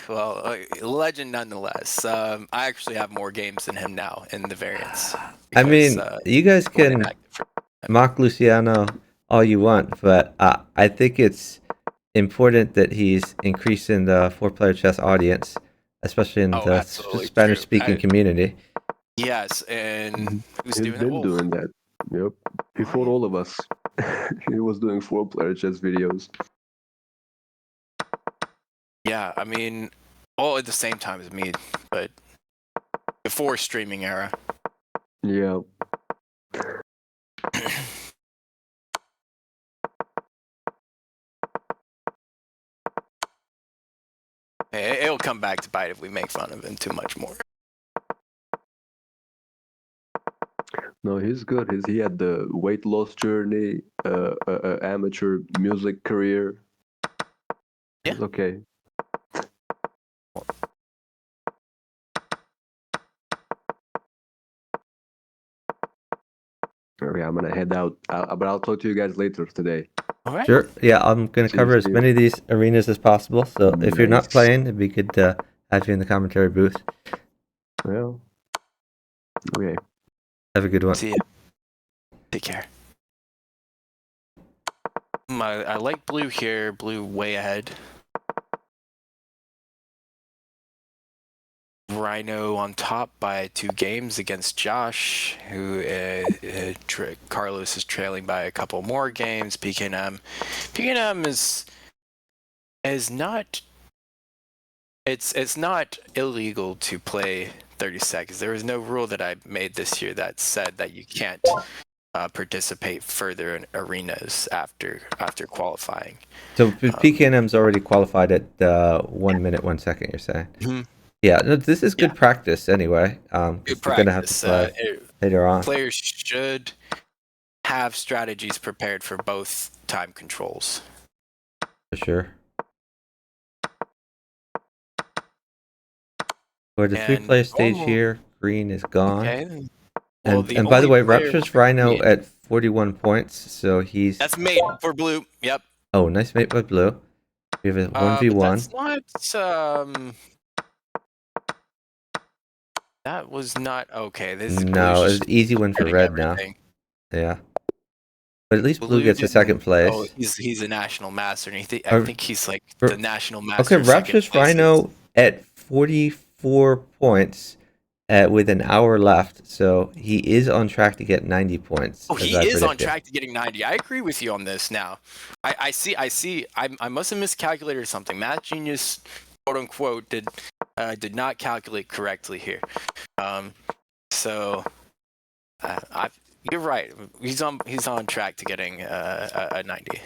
Well, legend nonetheless. I actually have more games than him now in the variants. I mean, you guys more can inactive for- mock Luciano all you want, but I think it's important that he's increasing the 4-player chess audience, especially in the absolutely true. Spanish-speaking community. Yes, and who's He's doing been it? doing that. Yep. Before all of us. He was doing 4-player chess videos. Yeah, I mean, all at the same time as me, but before streaming era. Yeah. It'll come back to bite if we make fun of him too much more. No, he's good. He had the weight loss journey, amateur music career. Yeah. He's okay. Okay, I'm gonna head out, but I'll talk to you guys later today. All right. Sure. Yeah, I'm going to cover as See you. many of these arenas as possible. So if you're not Nice. playing, it'd be good to have you in the commentary booth. Well, okay. Have a good one. See ya. Take care. I like blue here. Blue way ahead. Rhino on top by 2 games against Josh, who Carlos is trailing by a couple more games. PKM is not. It's not illegal to play 30 seconds. There was no rule that I made this year that said that you can't participate further in arenas after qualifying. So PKNM's already qualified at 1 minute 1 second. You're saying? Mhm. Yeah. No, this is good practice anyway. Good We're gonna have to practice. play later on. Players should have strategies prepared for both time controls. For sure. For the And- 3-player stage oh. here, green is gone. Okay. Well, And by the only way, player- Rapture's Rhino at 41 points, so he's... That's mate for blue. Yep. Oh, nice mate by blue. We have a 1v1. But that's not. That was not okay. This No, blue's it's just an easy win for getting red now. everything. Yeah. But at least blue gets a didn't- second place. Oh, he's a national master, and I Or- think he's like or- the national master. Okay, second Rapture's place is- Rhino at 44 points with an hour left, so he is on track to get 90 points. Oh, as he I is on predicted. track to getting 90. I agree with you on this now. I see. I must have miscalculated something. Math Genius, quote unquote, did not calculate correctly here. So you're right. He's on track to getting a 90.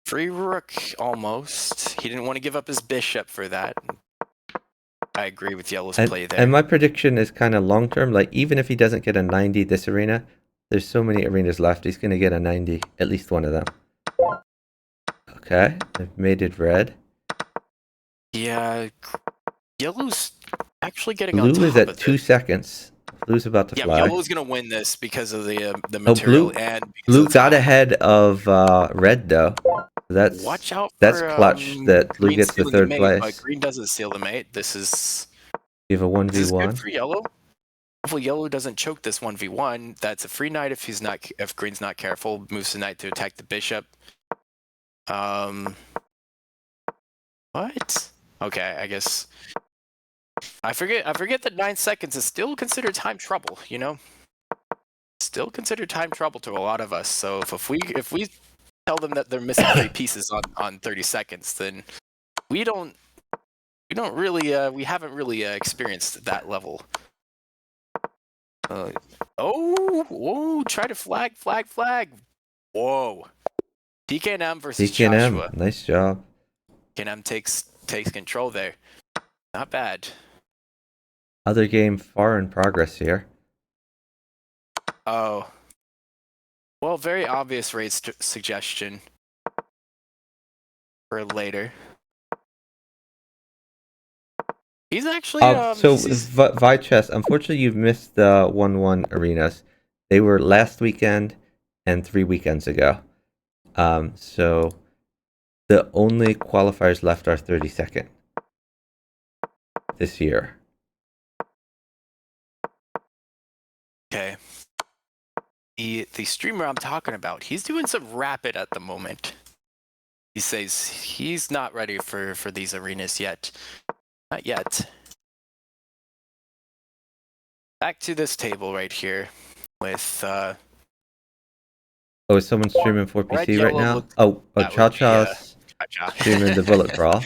Free rook almost. He didn't want to give up his bishop for that. I agree with Yellow's play there. And my prediction is kind of long term. Like, even if he doesn't get a 90 this arena, there's so many arenas left. He's going to get a 90, at least one of them. Okay, I've mated red. Yeah, Yellow's actually getting on Blue top is at of 2 it. seconds. Blue's about to Yeah, fly. Yellow's gonna win this because of the material and because Blue of the got time. ahead of red though. That's Watch out! that's for, clutch that Blue Green gets the stealing third mate, place. But Green doesn't steal the mate. This is You have a good 1v1. for Yellow. Hopefully, Yellow doesn't choke this 1v1. That's a free knight if Green's not careful. Moves the knight to attack the bishop. What? Okay, I guess. I forget that 9 seconds is still considered time trouble. You know, still considered time trouble to a lot of us. So if we tell them that they're missing 3 pieces on 30 seconds, then we don't we haven't really experienced that level. Whoa, try to flag. Whoa. TKM versus Joshua. TKM, nice job. TKM takes control there. Not bad. Other game far in progress here. Oh. Well, very obvious raid suggestion for later. He's actually Vichess, unfortunately you've missed the 1-1 arenas. They were last weekend and 3 weekends ago. So the only qualifiers left are 32nd this year. Okay. The streamer I'm talking about, he's doing some rapid at the moment. He says he's not ready for these arenas yet. Not yet. Back to this table right here with Oh, is someone streaming 4PC right now? Cha-Cha's streaming the Bullet Brawl.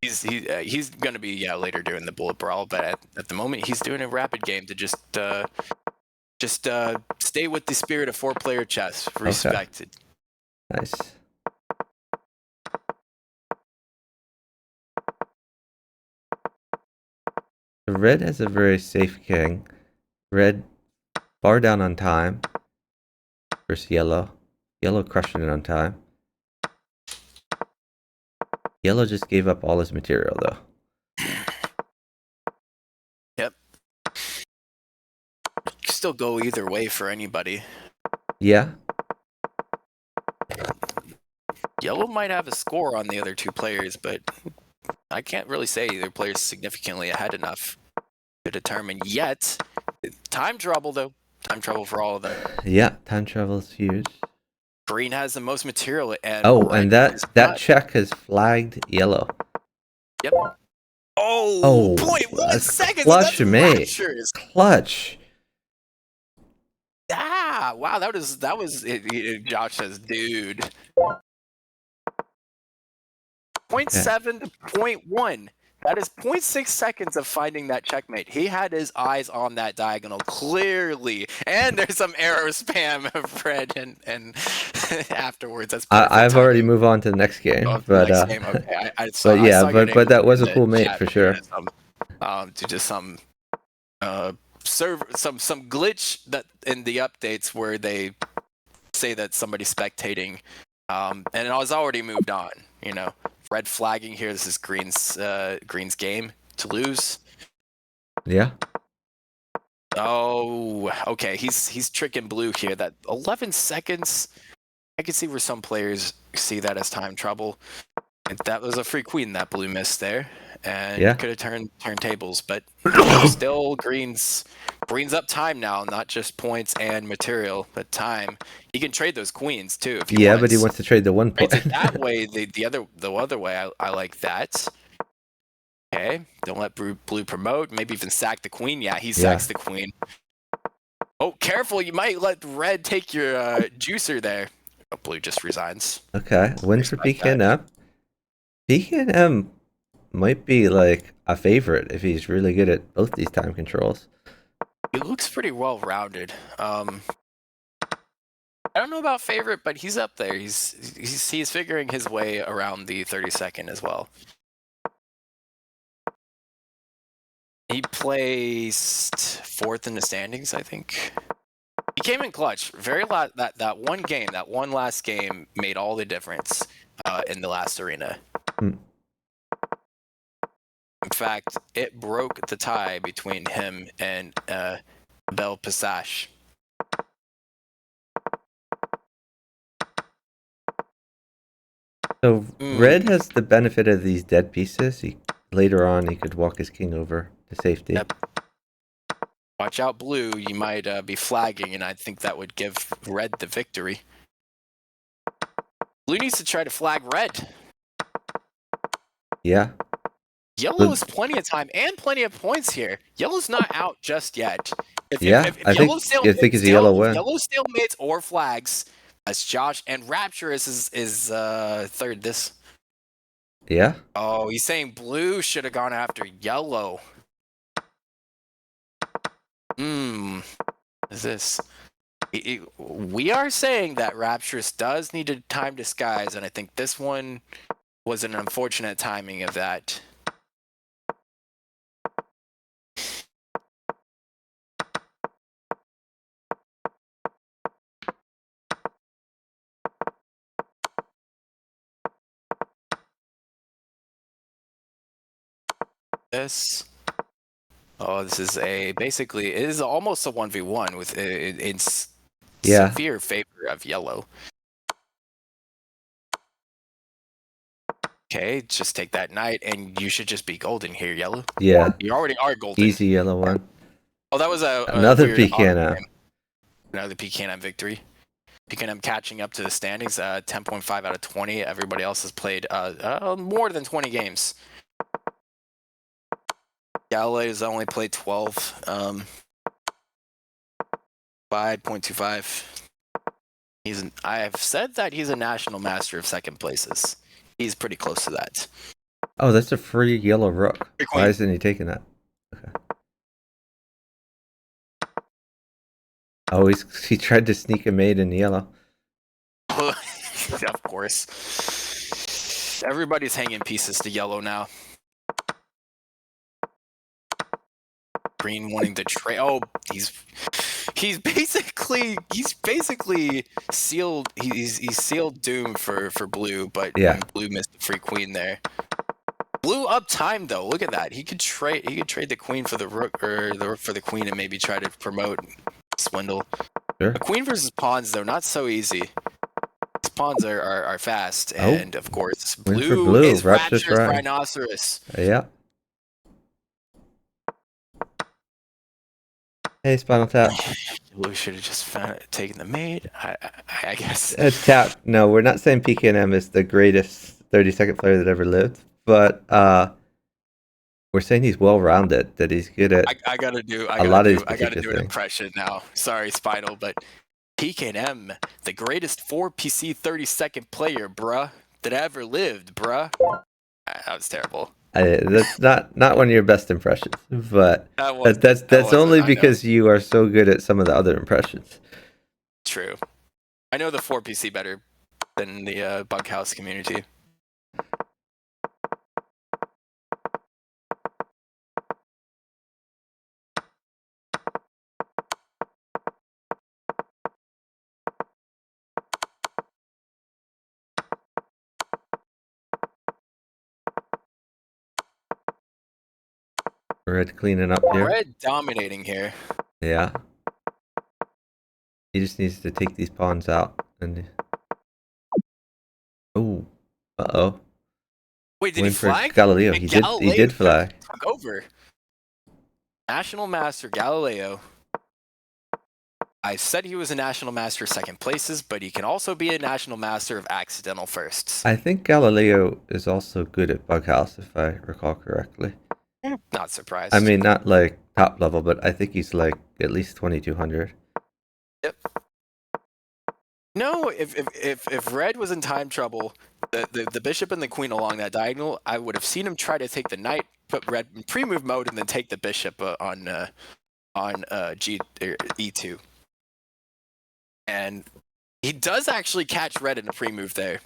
He's gonna be later doing the Bullet Brawl, but at the moment he's doing a rapid game to just stay with the spirit of 4-player chess. Respected. Okay. Nice. Red has a very safe king. Red far down on time versus yellow. Yellow crushing it on time. Yellow just gave up all his material though. Yep. Still go either way for anybody. Yeah. Yellow might have a score on the other two players, but I can't really say either player's significantly ahead enough to determine yet. Time trouble though. Time trouble for all of them. Yeah, time travel is huge. Green has the most material, and and that check has flagged yellow. Yep. Oh, 0.1 seconds. Clutch, mate. Clutch. Ah, wow, that was it. Josh says, dude. 0.7 to 0.1. That is 0.6 seconds of finding that checkmate. He had his eyes on that diagonal clearly, and there's some arrow spam of red and afterwards. That's I've already moved on to the next game, but game. Okay. I saw that was a cool mate for sure. To just some server some glitch that in the updates where they say that somebody's spectating, and I was already moved on. You know. Red flagging here. This is Green's game to lose. Yeah. Oh, okay. He's tricking blue here. That 11 seconds. I can see where some players see that as time trouble. And that was a free queen that blue missed there, and could have turned tables. But still, Green's up time now, not just points and material, but time. He can trade those queens too. If he wants. But he wants to trade the 1 point. That way, the other way, I like that. Okay, don't let blue promote. Maybe even sack the queen. Yeah, he sacks the queen. Oh, careful! You might let red take your juicer there. Oh, blue just resigns. Okay, win for PKM. PKM might be like a favorite if he's really good at both these time controls. He looks pretty well rounded. I don't know about favorite, but he's up there. He's figuring his way around the 32nd as well. He placed 4th in the standings, I think. He came in clutch. That one last game made all the difference in the last arena. In fact, it broke the tie between him and Bel Passage. So red has the benefit of these dead pieces. Later on, he could walk his king over to safety. Yep. Watch out, blue. You might be flagging, and I think that would give red the victory. Blue needs to try to flag red. Yeah. Yellow has plenty of time and plenty of points here. Yellow's not out just yet. I think it's a yellow win. Yellow stalemates or flags. That's Josh, and Rapturous is third this Yeah. Oh, he's saying blue should have gone after yellow. Is this? We are saying that Rapturous does need a time disguise, and I think this one was an unfortunate timing of that. This. Oh, this is basically it is almost a 1v1 with in Yeah. severe favor of yellow. Okay, just take that knight, and you should just be golden here, yellow. Yeah. You already are golden. Easy yellow one. Oh, that was Another weird PKNM. Another PKNM victory. PKNM catching up to the standings, 10.5 out of 20. Everybody else has played more than 20 games. Galileo has only played 12. 5.25. I have said that he's a national master of second places. He's pretty close to that. Oh, that's a free yellow rook. Free Why queen. isn't he taking that? Okay. Oh, he tried to sneak a mate in yellow. Of course. Everybody's hanging pieces to yellow now. Green wanting to trade. Oh, he's basically sealed. He's sealed doom for blue, but Yeah. blue missed the free queen there. Blue up time though. Look at that. He could trade the queen for the rook, or the rook for the queen, and maybe try to promote swindle. Sure. A queen versus pawns though, not so easy. These pawns are fast, Oh. and of course Queen for blue blue, is Rapturous Rapturous Rhine. Rhinoceros. Yeah. Hey, Spinal Tap. Blue should have just taken the mate. I guess. Tap. No, we're not saying PKNM is the greatest 30-second player that ever lived, but we're saying he's well-rounded. That he's good at. I gotta do an things. impression now. Sorry, Spinal, but PKNM, the greatest 4PC 30-second player, bruh, that ever lived, bruh. That was terrible. That's not one of your best impressions, but that's wasn't, only I because you are so good at some of the other impressions. True. I know the 4PC better than the Bughouse community. Red cleaning up here. Red dominating here. Yeah. He just needs to take these pawns out and. Oh. Uh-oh. Wait, did he Win for flag? Galileo. And He Galileo did flag. Took over. National Master Galileo. I said he was a National Master of second places, but he can also be a National Master of accidental firsts. I think Galileo is also good at Bughouse, if I recall correctly. Not surprised. I mean, not like top level, but I think he's like at least 2200. Yep. No, if Red was in time trouble, the bishop and the queen along that diagonal, I would have seen him try to take the knight, put Red in pre-move mode, and then take the bishop on E2. And he does actually catch Red in a pre-move there.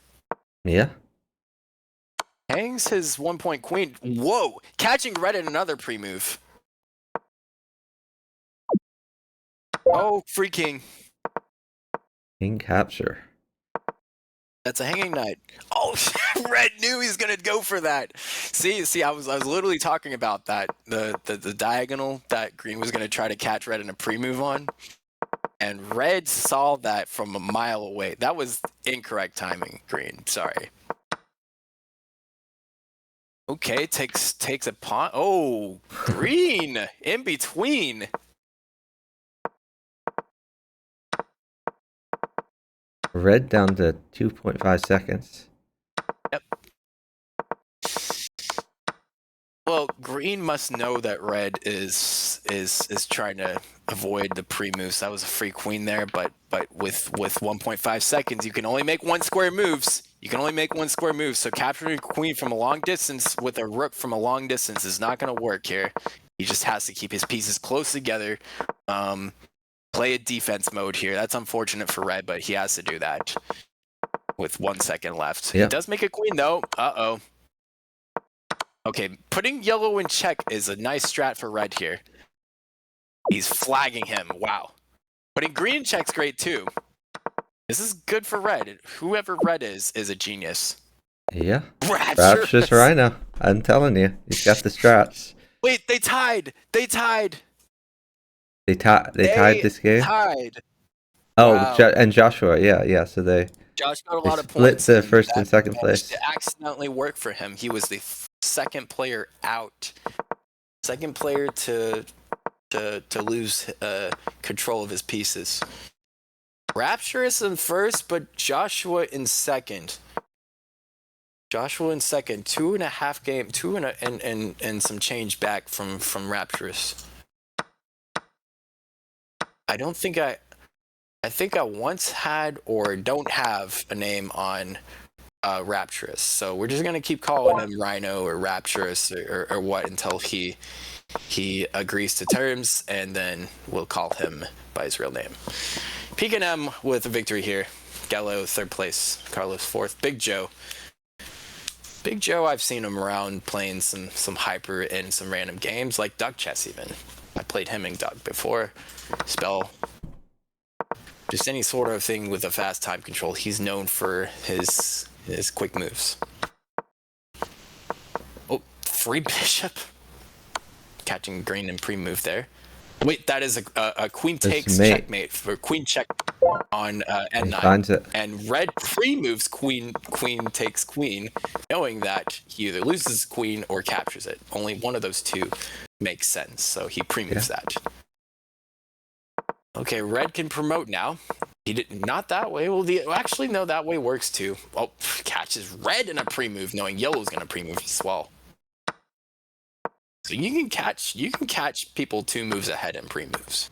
Yeah. Hangs his 1-point queen. Whoa! Catching Red in another pre-move. Oh, free king. King capture. That's a hanging knight. Oh, Red knew he's gonna go for that. See, I was literally talking about that. The diagonal that Green was gonna try to catch Red in a pre-move on, and Red saw that from a mile away. That was incorrect timing, Green. Sorry. Okay, takes a pawn. Oh, Green in between. Red down to 2.5 seconds. Yep. Well, Green must know that Red is trying to avoid the pre-moves. That was a free queen there, but with 1.5 seconds, you can only make one square moves. You can only make one square move, so capturing a queen from a long distance with a rook from a long distance is not going to work here. He just has to keep his pieces close together. Play a defense mode here. That's unfortunate for red, but he has to do that with 1 second left. Yeah. He does make a queen, though. Uh-oh. Okay, putting yellow in check is a nice strat for red here. He's flagging him. Wow. Putting green in check's great, too. This is good for red. Whoever red is a genius. Yeah. Rapturous Rhino. I'm telling you, he's got the strats. Wait, they tied. They tied. They tied this game. Tied. Oh, Wow. and Joshua, yeah. So they Josh got a They lot of split points. the and first that and second managed place. to accidentally work for him. He was the second player out. Second player to lose control of his pieces. Rapturous in first, but Joshua in second. Joshua in second, 2.5 game, and some change back from Rapturous. I think I once had or don't have a name on Rapturous, so we're just gonna keep calling him Rhino or Rapturous or what until he agrees to terms, and then we'll call him by his real name. PKM with a victory here. Gallo third place, Carlos fourth. Big Joe, I've seen him around playing some hyper in some random games like Duck Chess even. I played him in Duck before. Spell. Just any sort of thing with a fast time control. He's known for his quick moves. Oh, free bishop. Catching green and pre-move there. Wait, that is a queen takes checkmate for queen check on n9. finds it. And red pre-moves queen takes queen, knowing that he either loses queen or captures it. Only one of those two makes sense, so he pre-moves that. Okay, red can promote now. He did not that way. Well, actually, no, that way works too. Oh, catches red in a pre-move, knowing yellow's gonna pre-move as well. So you can catch people 2 moves ahead in pre-moves.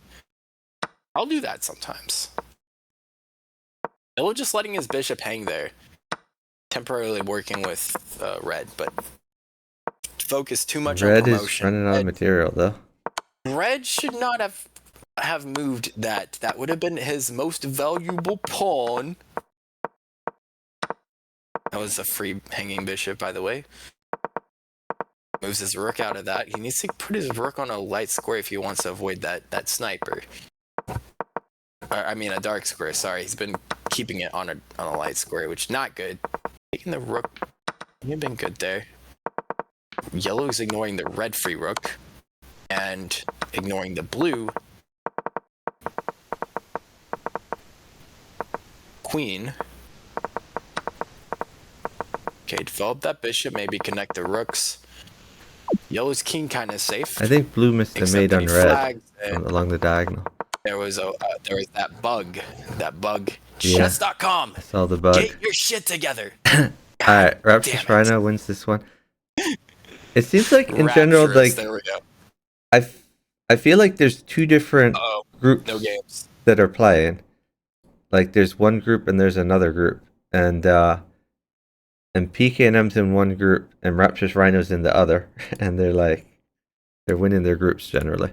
I'll do that sometimes. Yellow just letting his bishop hang there, temporarily working with red, but focus too much on Red promotion. is running out of material though. Red should not have moved that. That would have been his most valuable pawn. That was a free hanging bishop, by the way. Moves his rook out of that. He needs to put his rook on a light square if he wants to avoid that sniper. I mean a dark square, sorry. He's been keeping it on a light square, which is not good. Taking the rook, you've been good there. Yellow's ignoring the red free rook and ignoring the blue queen. Okay, develop that bishop, maybe connect the rooks. Yellow's king kind of safe. I think blue missed a except mate that on he red flags, and along the diagonal. there was that bug. Yeah. Chess.com. I saw the bug. Get your shit together. Alright, Rapturous damn it. Rhino wins this one. It seems like in general, Rapturous, like there we go. I feel like there's 2 different Oh, groups no games. that are playing. Like there's one group and there's another group, and PKNM's in one group and Rapturous Rhino's in the other, and they're winning their groups generally.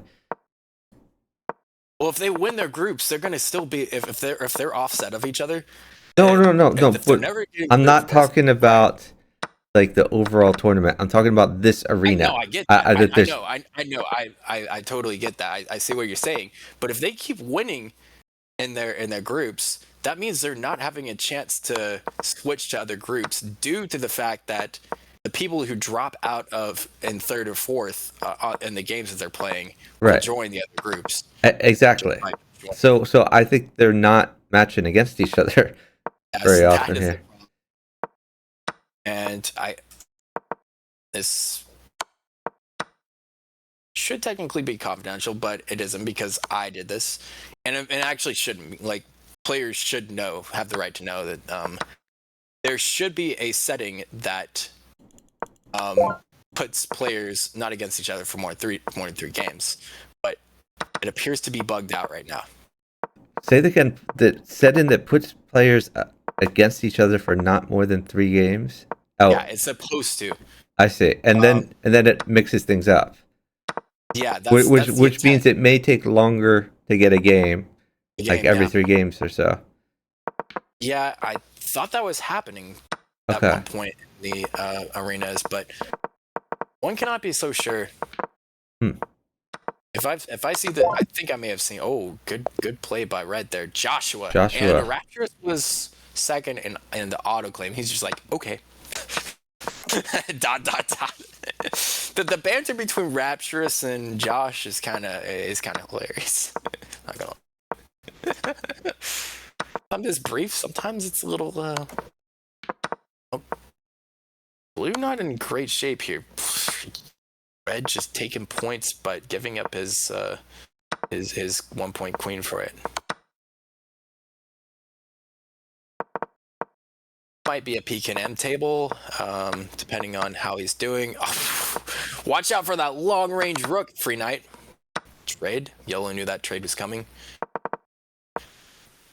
Well, if they win their groups, they're gonna still be if they're offset of each other. No. If they're But never getting I'm groups, not that's- talking about like the overall tournament. I'm talking about this arena. No, I get that. I know. I totally get that. I see what you're saying. But if they keep winning in their groups, that means they're not having a chance to switch to other groups due to the fact that the people who drop out of in third or fourth in the games that they're playing will Right. join the other groups. Exactly. So I think they're not matching against each other very That often is here. the problem. And this should technically be confidential, but it isn't because I did this, and it actually shouldn't be. Like, players should have the right to know that there should be a setting that puts players not against each other for more than three games, but it appears to be bugged out right now. Say that again. The setting that puts players against each other for not more than 3 games. Oh, Yeah, it's supposed to. I see. And then it mixes things up. Yeah, that's the Which means intent. it may take longer to get a game, like Game, every yeah. 3 games or so. Yeah, I thought that was happening at Okay. one point in the arenas, but one cannot be so sure. Hmm. If I see that, I think I may have seen. Oh, good play by Red there, Joshua. Joshua. And Rapturous was second in the auto claim. He's just like, okay. dot dot dot. The banter between Rapturous and Josh is kind of hilarious. Not gonna. I'm just brief. Sometimes it's a little. Oh. Blue not in great shape here. Red just taking points, but giving up his 1 point queen for it. Might be a PKM table, depending on how he's doing. Oh, watch out for that long range rook, Free Knight. Trade. Yellow knew that trade was coming.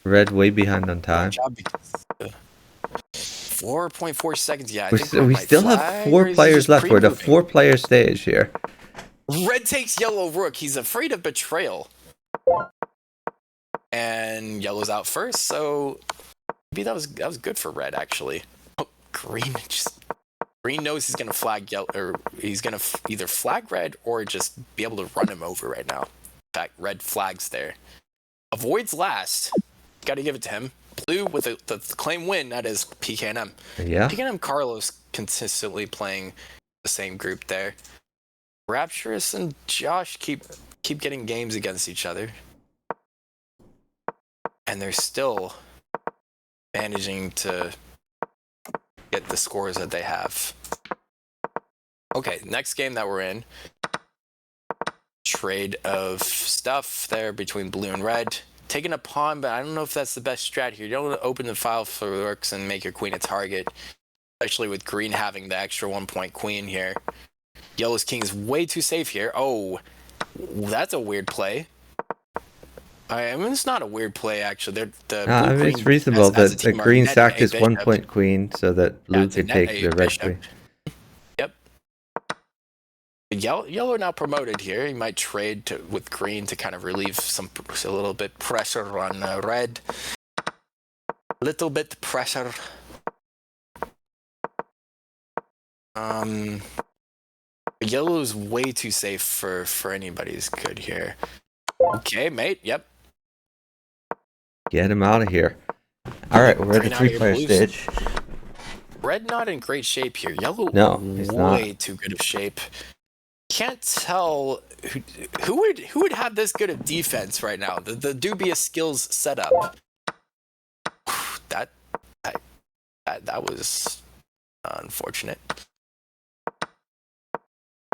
Red way behind on time. Good job because, 4.4 seconds. Yeah, I think We Red still might have flag, 4 or is he players just left. We're at a pre-moving? 4-player stage here. Red takes yellow rook. He's afraid of betrayal. And yellow's out first, so maybe that was good for red actually. Oh, green knows he's gonna flag yellow, or he's gonna either flag red or just be able to run him over right now. In fact, red flags there. Avoids last. Gotta give it to him. Blue with the claim win. That is PKM. Yeah. PKM Carlos consistently playing the same group there. Rapturous and Josh keep getting games against each other, and they're still managing to get the scores that they have. Okay, next game that we're in. Trade of stuff there between blue and red. Taking a pawn, but I don't know if that's the best strat here. You don't want to open the file for rooks and make your queen a target, especially with green having the extra 1 point queen here. Yellow's king is way too safe here. Oh, that's a weird play. I mean, it's not a weird play, actually. I mean, it's reasonable that the green sacked his 1 point queen so that blue could take the red queen. Yep. Yellow now promoted here. He might trade with green to kind of relieve a little bit pressure on red. Little bit pressure. Yellow's way too safe for anybody's good here. Okay, mate. Yep. Get him out of here. All right, we're at the 3-player stage. Red not in great shape here. Yellow he's way not. too good of shape. Can't tell who would have this good of defense right now. The dubious skills setup. That was unfortunate.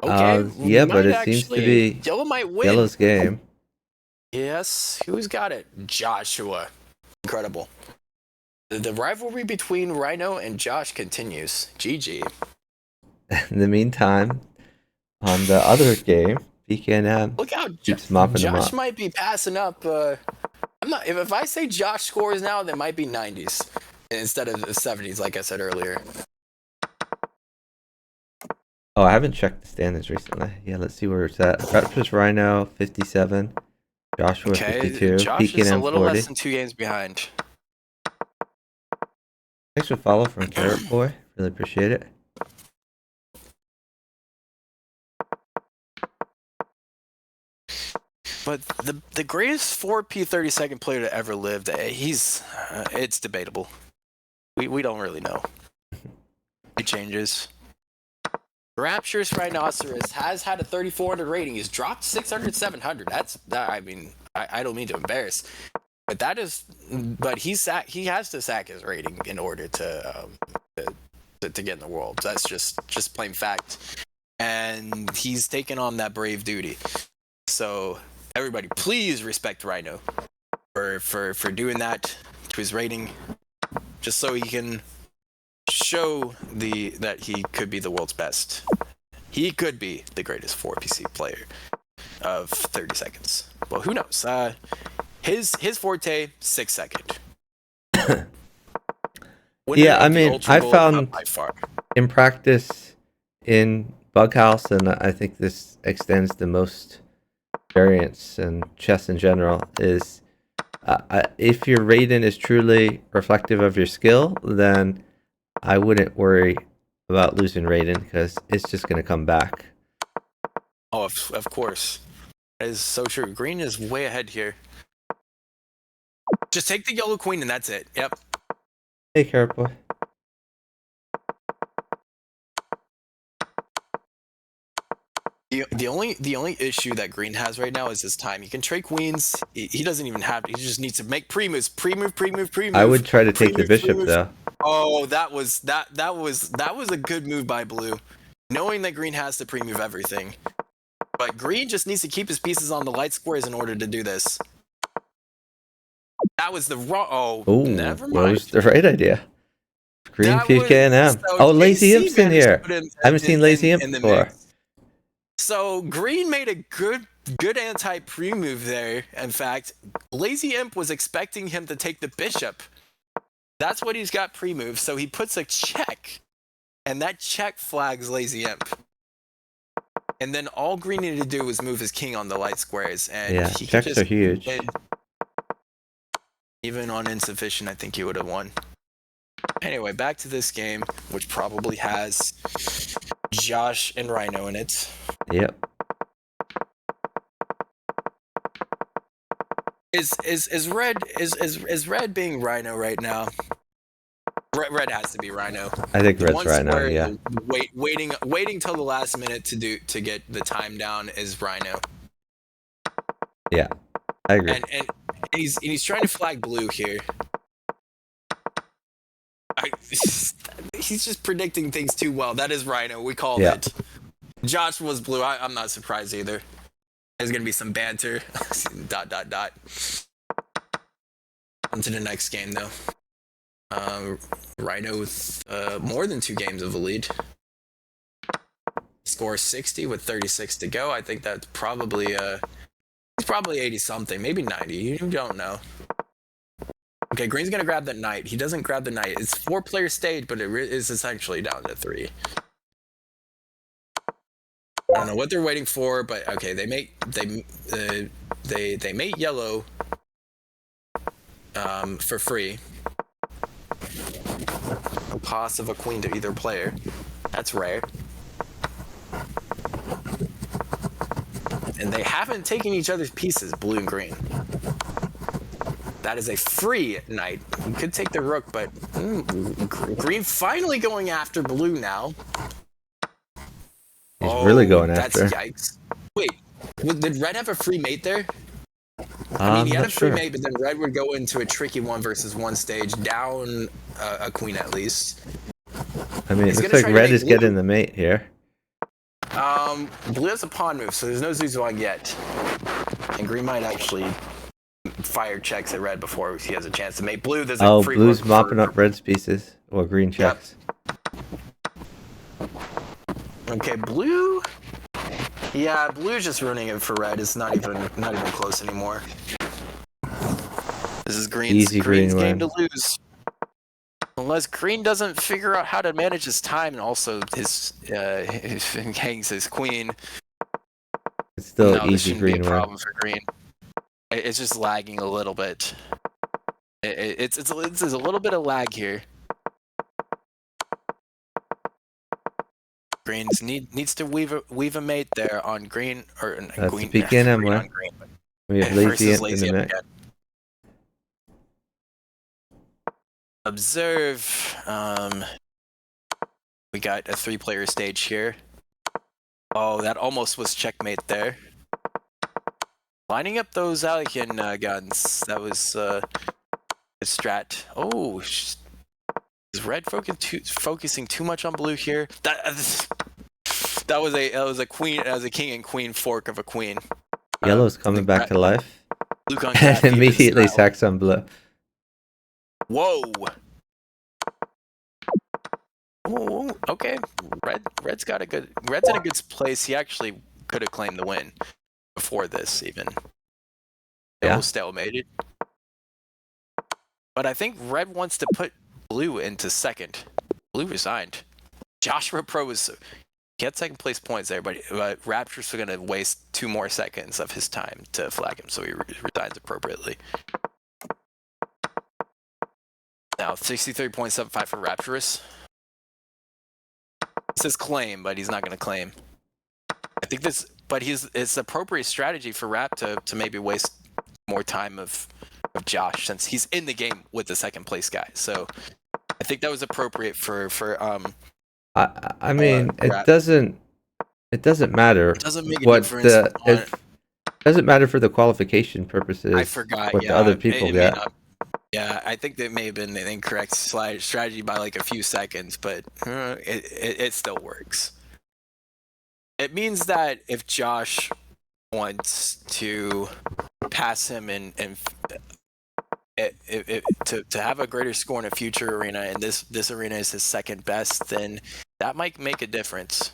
Okay. Yeah, but it seems to be Yellow might win. Yellow's game. Yes, who's got it? Joshua. Incredible. The rivalry between Rhino and Josh continues. GG. In the meantime, on the other game, PKM Look how keeps mopping them Josh up. might be passing up. I'm not. If I say Josh scores now, they might be 90s instead of 70s, like I said earlier. Oh, I haven't checked the standings recently. Yeah, let's see where it's at. Raptors Rhino 57, Joshua 52, Josh is a PKM little 40. less than 2 games behind. Thanks for follow from Carrot Boy. Really appreciate it. But the greatest 4P 32nd player to ever live, it's debatable. We don't really know. It changes. Rapturous Rhinoceros has had a 3,400 rating. He's dropped 600, 700. I mean, I don't mean to embarrass, but he has to sack his rating in order to get in the world. That's just plain fact. And he's taken on that brave duty. So everybody, please respect Rhino for doing that to his rating, just so he can show that he could be the world's best. He could be the greatest 4PC player of 30 seconds. Well, who knows? His forte, 6 second. Winner Yeah, I of the mean, Ultra I Bowl found by far. in practice in Bughouse, and I think this extends to most variants and chess in general, is if your Raiden is truly reflective of your skill, then I wouldn't worry about losing Raiden because it's just going to come back. Oh, of course. That is so true. Green is way ahead here. Just take the yellow queen and that's it. Yep. Take care, boy. The only issue that Green has right now is his time. He can trade queens. He doesn't even have. He just needs to make pre-moves. I would try to take the bishop pre-move. though. Oh, that was a good move by Blue, knowing that Green has to pre-move everything. But Green just needs to keep his pieces on the light squares in order to do this. That was the wrong. Oh, Oh, never what was mind. the right idea? Green That PK and M. was- so Oh, Lazy JC Imp's in managed to here. put him I haven't seen Lazy Imp in the before. mix. So Green made a good anti pre-move there. In fact, Lazy Imp was expecting him to take the bishop. That's what he's got pre-move. So he puts a check, and that check flags Lazy Imp. And then all Green needed to do was move his king on the light squares, and Yeah, he could checks just are huge. even on insufficient, I think he would have won. Anyway, back to this game, which probably has Josh and Rhino in it. Yep. Is red being Rhino right now? Red has to be Rhino. I think The Red's ones right now, where yeah. waiting till the last minute to get the time down is Rhino. Yeah. I agree. And he's trying to flag Blue here. He's just predicting things too well. That is Rhino. We called it. Josh was Blue. I'm not surprised either. There's gonna be some banter. ... On to the next game though. Rhino with more than 2 games of a lead. Score 60 with 36 to go. I think that's probably he's probably 80 something, maybe 90. You don't know. Okay, Green's gonna grab that knight. He doesn't grab the knight. It's 4-player stage, but it is essentially down to 3. I don't know what they're waiting for, but okay, they mate yellow for free. No cost of a queen to either player. That's rare. And they haven't taken each other's pieces, blue and green. That is a free knight. You could take the rook, but green finally going after blue now. He's really going that's after. Yikes. Wait, did red have a free mate there? I I'm mean, he had not a free sure. mate, but then red would go into a tricky 1-versus-1 stage, down a queen at least. I mean, it He's looks gonna like try to red make is blue. getting the mate here. Blue has a pawn move, so there's no Zuzhuang yet. And green might actually fire checks at red before he has a chance to mate blue. There's a Oh, free blue's rook mopping for... up red's pieces. Or green checks. Okay, blue. Yeah, blue's just ruining it for red. It's not even close anymore. This is green's Green game win. to lose. Unless green doesn't figure out how to manage his time and also his hangs his queen. It's still No, this easy shouldn't be a green win. problem for green. It's just lagging a little bit. It's a little bit of lag here. Greens needs to weave a mate there on green or That's green. the beginning, green man. on green. We have lazy Versus Imp in lazy the Imp mix. again. Observe. We got a 3-player stage here. Oh, that almost was checkmate there. Lining up those Alekin guns. That was a strat. Oh, is red focusing too much on blue here? That was a queen. That was a king and queen fork of a queen. Yellow's coming back to life. Blue gun And cat immediately style. sacks on blue. Whoa. Oh, okay. Red's in a good place. He actually could have claimed the win before this even. It Yeah. was stalemated. But I think red wants to put Blue into second. Blue resigned. Joshua Pro was he had second place points there, but Raptors were gonna waste 2 more seconds of his time to flag him, so he resigns appropriately. Now 63.75 for Rapturous. He says claim, but he's not gonna claim. I think this, but it's appropriate strategy for Rap to maybe waste more time of Josh since he's in the game with the second place guy. So I think that was appropriate for I mean, Rap. it doesn't matter. It doesn't make a what difference. it doesn't matter for the qualification purposes. I forgot. What Yeah, the other people it may get. not. Yeah, I think that may have been an incorrect strategy by like a few seconds, but it still works. It means that if Josh wants to pass him and to have a greater score in a future arena, and this arena is his second best, then that might make a difference.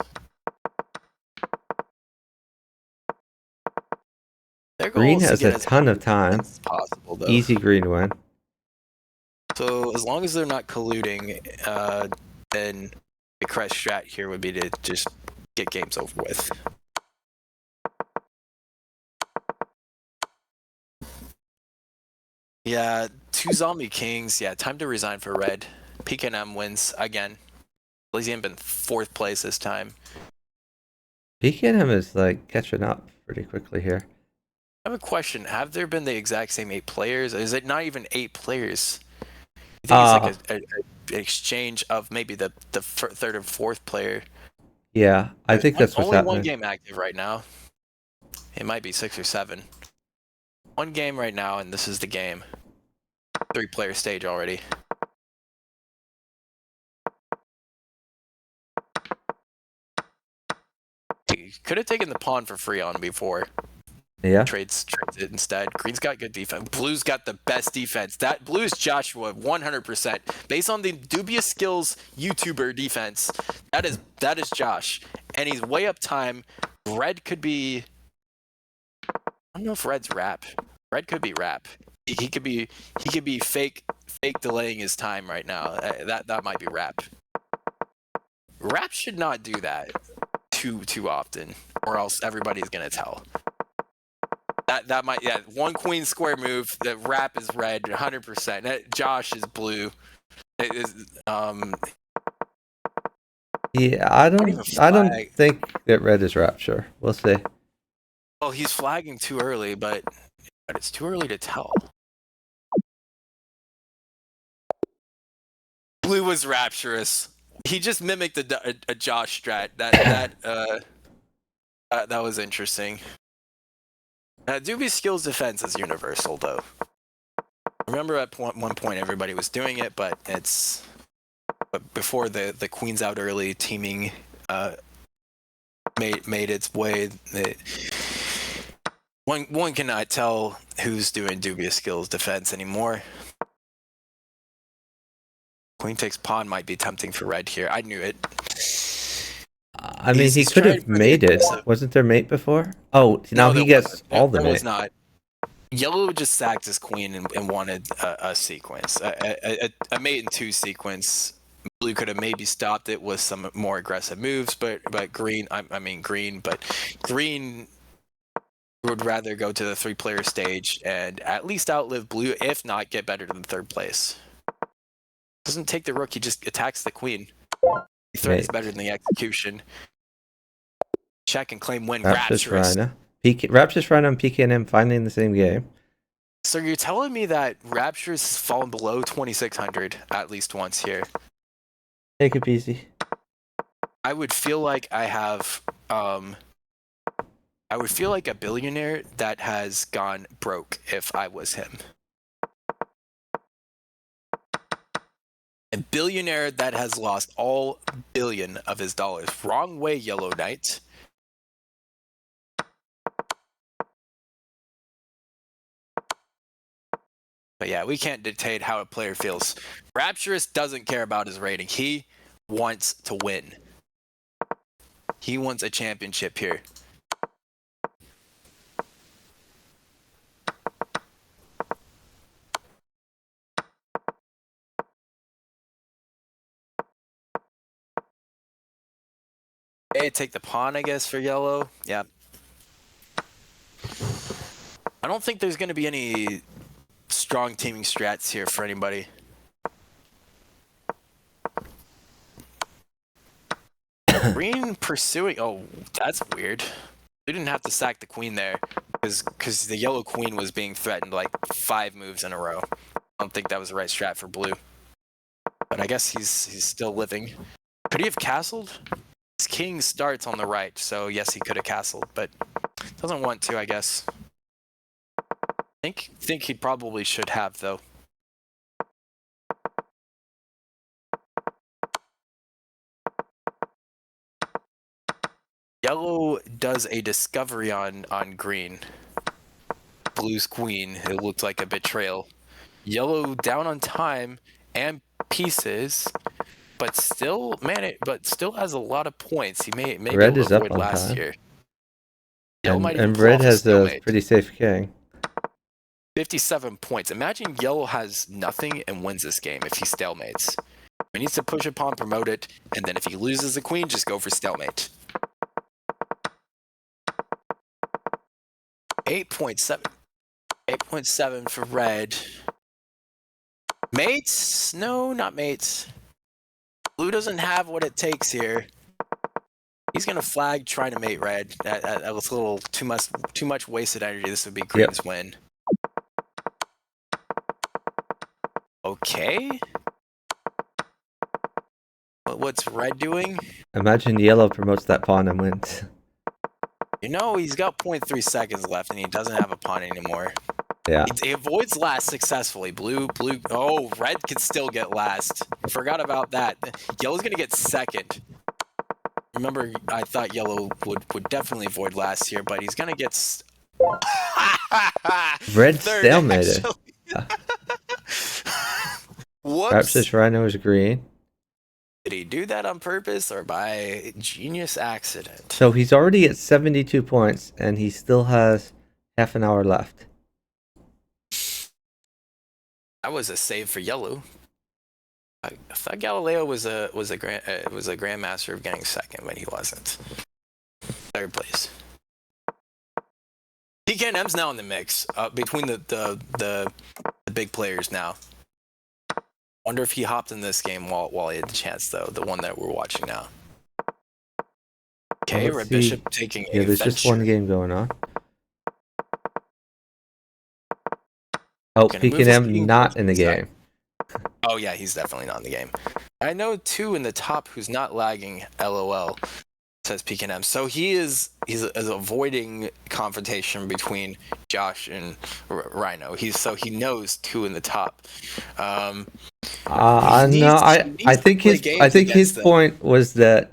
Their goal Green is to has get a as ton many of time. as possible, though. Easy green win. So as long as they're not colluding, then the correct strat here would be to just get games over with. Yeah, 2 Zombie Kings. Yeah, time to resign for red. PKM wins again. Elysium been 4th place this time. PKM is like catching up pretty quickly here. I have a question. Have there been the exact same 8 players? Is it not even 8 players? You think it's like an exchange of maybe the 3rd and 4th player? Yeah, I think that's what's only happening. one game active right now. It might be 6 or 7. One game right now, and this is the game. 3-player stage already. He could have taken the pawn for free on before. Yeah. Trades it instead. Green's got good defense. Blue's got the best defense. That Blue's Joshua 100%. Based on the dubious skills YouTuber defense, that is Josh. And he's way up time. Red could be I don't know if Red's Rap. Red could be Rap. He could be fake delaying his time right now. That might be Rap. Rap should not do that too often, or else everybody's gonna tell. That might, yeah, 1 queen square move. The Rap is red 100%. Josh is blue. It is, Yeah, I don't think that red is Rapture. We'll see. well, he's flagging too early, but it's too early to tell. Blue was rapturous. He just mimicked a Josh strat. That was interesting. Doobie's skills defense is universal, though. Remember at one point everybody was doing it, but before the queen's out early teaming made its way. One cannot tell who's doing dubious skills defense anymore. Queen takes pawn might be tempting for red here. I knew it. I mean, he could have made it. Wasn't there mate before? Oh, now he gets all the mate. That was not. Yellow just sacked his queen and wanted a sequence, a mate in 2 sequence. Blue could have maybe stopped it with some more aggressive moves, but green, green would rather go to the 3-player stage and at least outlive blue, if not get better than 3rd place. Doesn't take the rook, he just attacks the queen. The threat is better than the execution. Check and claim win. Rapturous Rhino. Rapturous Rhino and PKM finally in the same game. So you're telling me that Rapturous has fallen below 2600 at least once here? Take it easy. I would feel like I have I would feel like a billionaire that has gone broke if I was him. A billionaire that has lost all billion of his dollars. Wrong way, Yellow Knight. But yeah, we can't dictate how a player feels. Rapturous doesn't care about his rating. He wants to win. He wants a championship here. away, take the pawn, I guess, for yellow. Yeah. I don't think there's going to be any strong teaming strats here for anybody. Green pursuing. Oh, that's weird. They didn't have to sack the queen there because the yellow queen was being threatened like 5 moves in a row. I don't think that was the right strat for blue. But I guess he's still living. Could he have castled? His king starts on the right, so yes, he could have castled, but doesn't want to, I guess. Think he probably should have, though. Yellow does a discovery on green. Blue's queen. It looked like a betrayal. Yellow down on time and pieces, but still, still has a lot of points. He may Red be able is to up avoid on last time. year. Yellow might even And pull red off has a stalemate. pretty safe king. 57 points. Imagine yellow has nothing and wins this game if he stalemates. He needs to push a pawn, promote it, and then if he loses the queen, just go for stalemate. 8.7. 8.7 for red. Mates? No, not mates. Blue doesn't have what it takes here. He's gonna flag trying to mate red. That was a little too much wasted energy. This would be green's win. Okay. What's red doing? Imagine yellow promotes that pawn and wins. You know, he's got 0.3 seconds left and he doesn't have a pawn anymore. Yeah. He avoids last successfully. Blue. Oh, red could still get last. Forgot about that. Yellow's gonna get second. Remember, I thought yellow would definitely avoid last here, but he's gonna get Red third, stalemated. Whoops. Perhaps this rhino is green. Did he do that on purpose or by genius accident? So he's already at 72 points, and he still has half an hour left. That was a save for yellow. I thought Galileo was a grandmaster of getting second, but he wasn't. Third place. PKNM's now in the mix between the big players now. Wonder if he hopped in this game while he had the chance, though. The one that we're watching now. Okay, Let's Red see. Bishop taking a There's just one venture. game going on. Oh, Gonna move his king PKM not in the towards the game. Oh yeah, he's definitely not in the game. I know 2 in the top who's not lagging. LOL, says PKM. So he's avoiding confrontation between Josh and Rhino. He knows 2 in the top. No, He I needs to think play his games his against them. point was that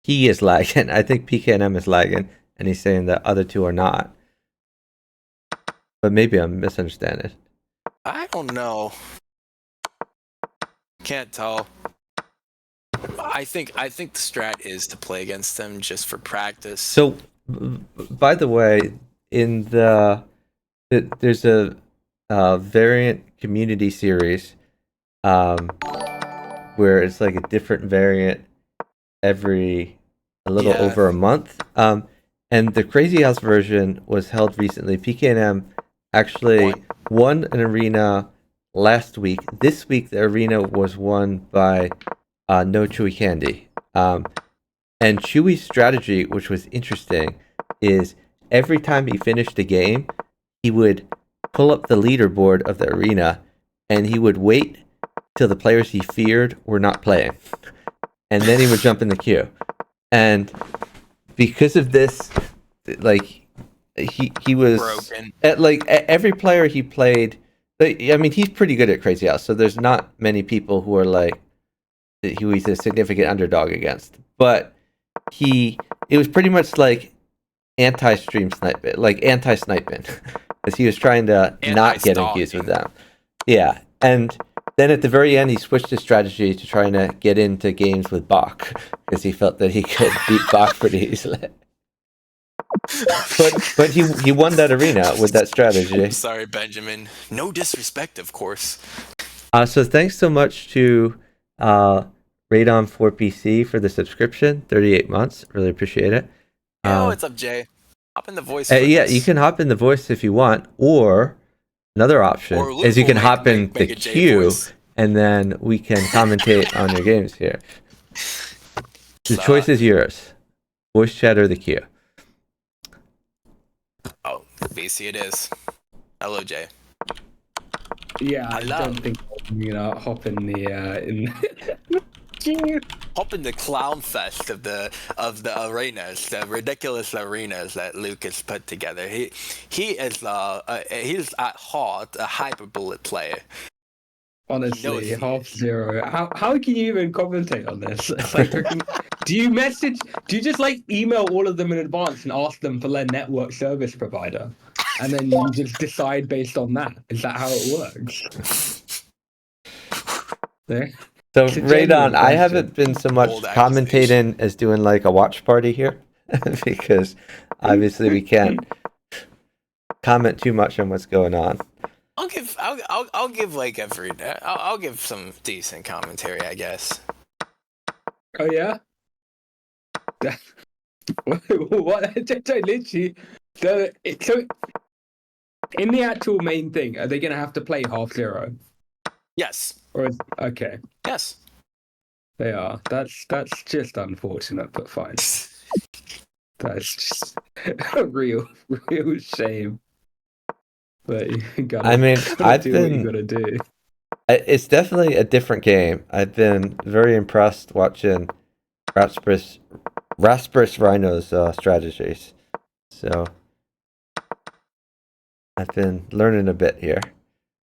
he is lagging. I think PKM is lagging, and he's saying that other 2 are not. But maybe I'm misunderstanding. I don't know. Can't tell. I think the strat is to play against them just for practice. So, by the way, in there's a variant community series where it's like a different variant every a little over a month. And the Crazy House version was held recently. PKNM actually won an arena last week. This week, the arena was won by No Chewy Candy. And Chewy's strategy, which was interesting, is every time he finished a game, he would pull up the leaderboard of the arena and he would wait till the players he feared were not playing. And then he would jump in the queue. And because of this, like, he was broken. Every player he played. I mean, he's pretty good at Crazy House, so there's not many people who are like he's a significant underdog against. But it was pretty much like anti-stream sniping, like anti-sniping, because he was trying to not get in queues with them. Yeah, and then at the very end, he switched his strategy to trying to get into games with Bach because he felt that he could beat Bach pretty easily. But he won that arena with that strategy. Sorry, Benjamin. No disrespect, of course. So thanks so much to Radon 4 PC for the subscription, 38 months. Really appreciate it. Oh, what's up, Jay? Hop in the voice. Yeah, you can hop in the voice if you want, or another option Or Luke is you will can hop in make the a Jay queue, voice. and then we can commentate on your games here. The choice is yours. Voice chat or the queue. Oh, VC it is. Hello, Jay. Yeah, I Hello. don't think I'm gonna hop in the Hop in the clown fest of the arenas, the ridiculous arenas that Luke has put together. He is he's at heart a hyperbullet player. honestly, he half is. zero. How can you even commentate on this? It's like, do you just like email all of them in advance and ask them for their network service provider? And then you just decide based on that. Is that how it works? There. So, It's a Radon, genuine I question. haven't been so much Bold accusation. commentating as doing like a watch party here because obviously we can't comment too much on what's going on. I'll give like I'll give some decent commentary, I guess. Oh yeah. What? Literally. So in the actual main thing, are they gonna have to play half zero? Yes. Or okay, Yes. they are. That's just unfortunate, but fine. That's just a real shame. But you gotta. I mean, gotta I've do what you been. gotta do. It's definitely a different game. I've been very impressed watching Rasmus Rhino's strategies. So I've been learning a bit here.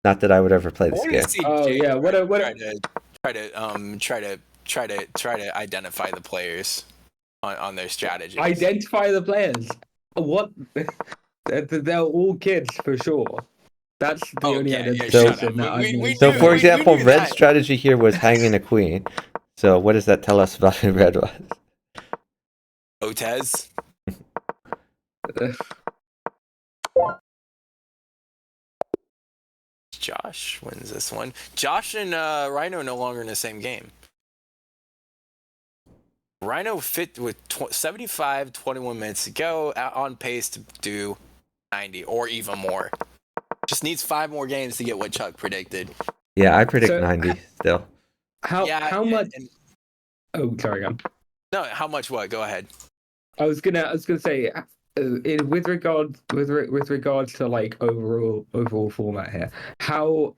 Not that I would ever play I this want game. to see Oh Jay yeah, what a try to identify the players on their strategies. identify the players. What? They're all kids for sure. That's the only Okay, yeah, So- identification that I've we made. So, knew- for we example, knew Red's that. strategy here was hanging a queen. So, what does that tell us about who Red was? Otez. Josh wins this one. Josh and Rhino are no longer in the same game. Rhino fit with 75, 21 minutes to go, on pace to do 90 or even more. Just needs 5 more games to get what Chuck predicted. Yeah, I predict So- 90 still. How much? and- Oh, sorry, Gum. no, how much what? Go ahead. I was gonna say, with regards to like overall format here, how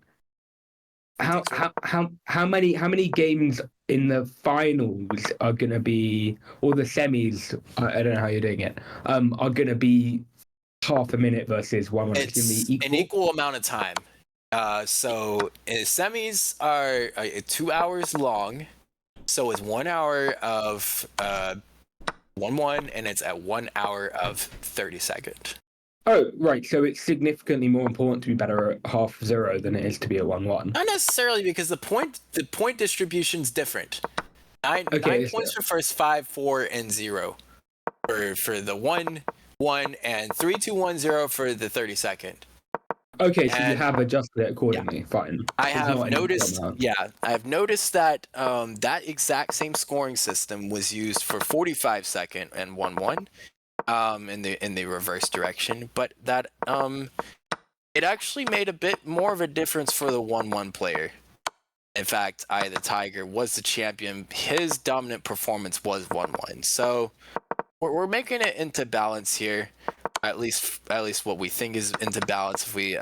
many games in the finals are gonna be, or the semis? I don't know how you're doing it. Are gonna be half a minute versus 1 minute. It's It's gonna be an equal amount of time. So semis are 2 hours long. So it's 1 hour of 1-1, and it's at 1 hour of 30 seconds. Oh, right. So it's significantly more important to be better at half zero than it is to be at 1-1. Not necessarily, because the point distribution's different. Nine Okay, points for first, 5, 4, and 0 for the 1-1, and 3, 2, 1, 0 for the 30-second. Okay, so you And- have adjusted it accordingly. Fine. I It's have not an equal noticed, amount. I have noticed that that exact same scoring system was used for 45-second and 1-1, in the reverse direction, but that it actually made a bit more of a difference for the 1-1 player. In fact, the Tiger was the champion. His dominant performance was 1-1. So we're making it into balance here. At least what we think is into balance. If we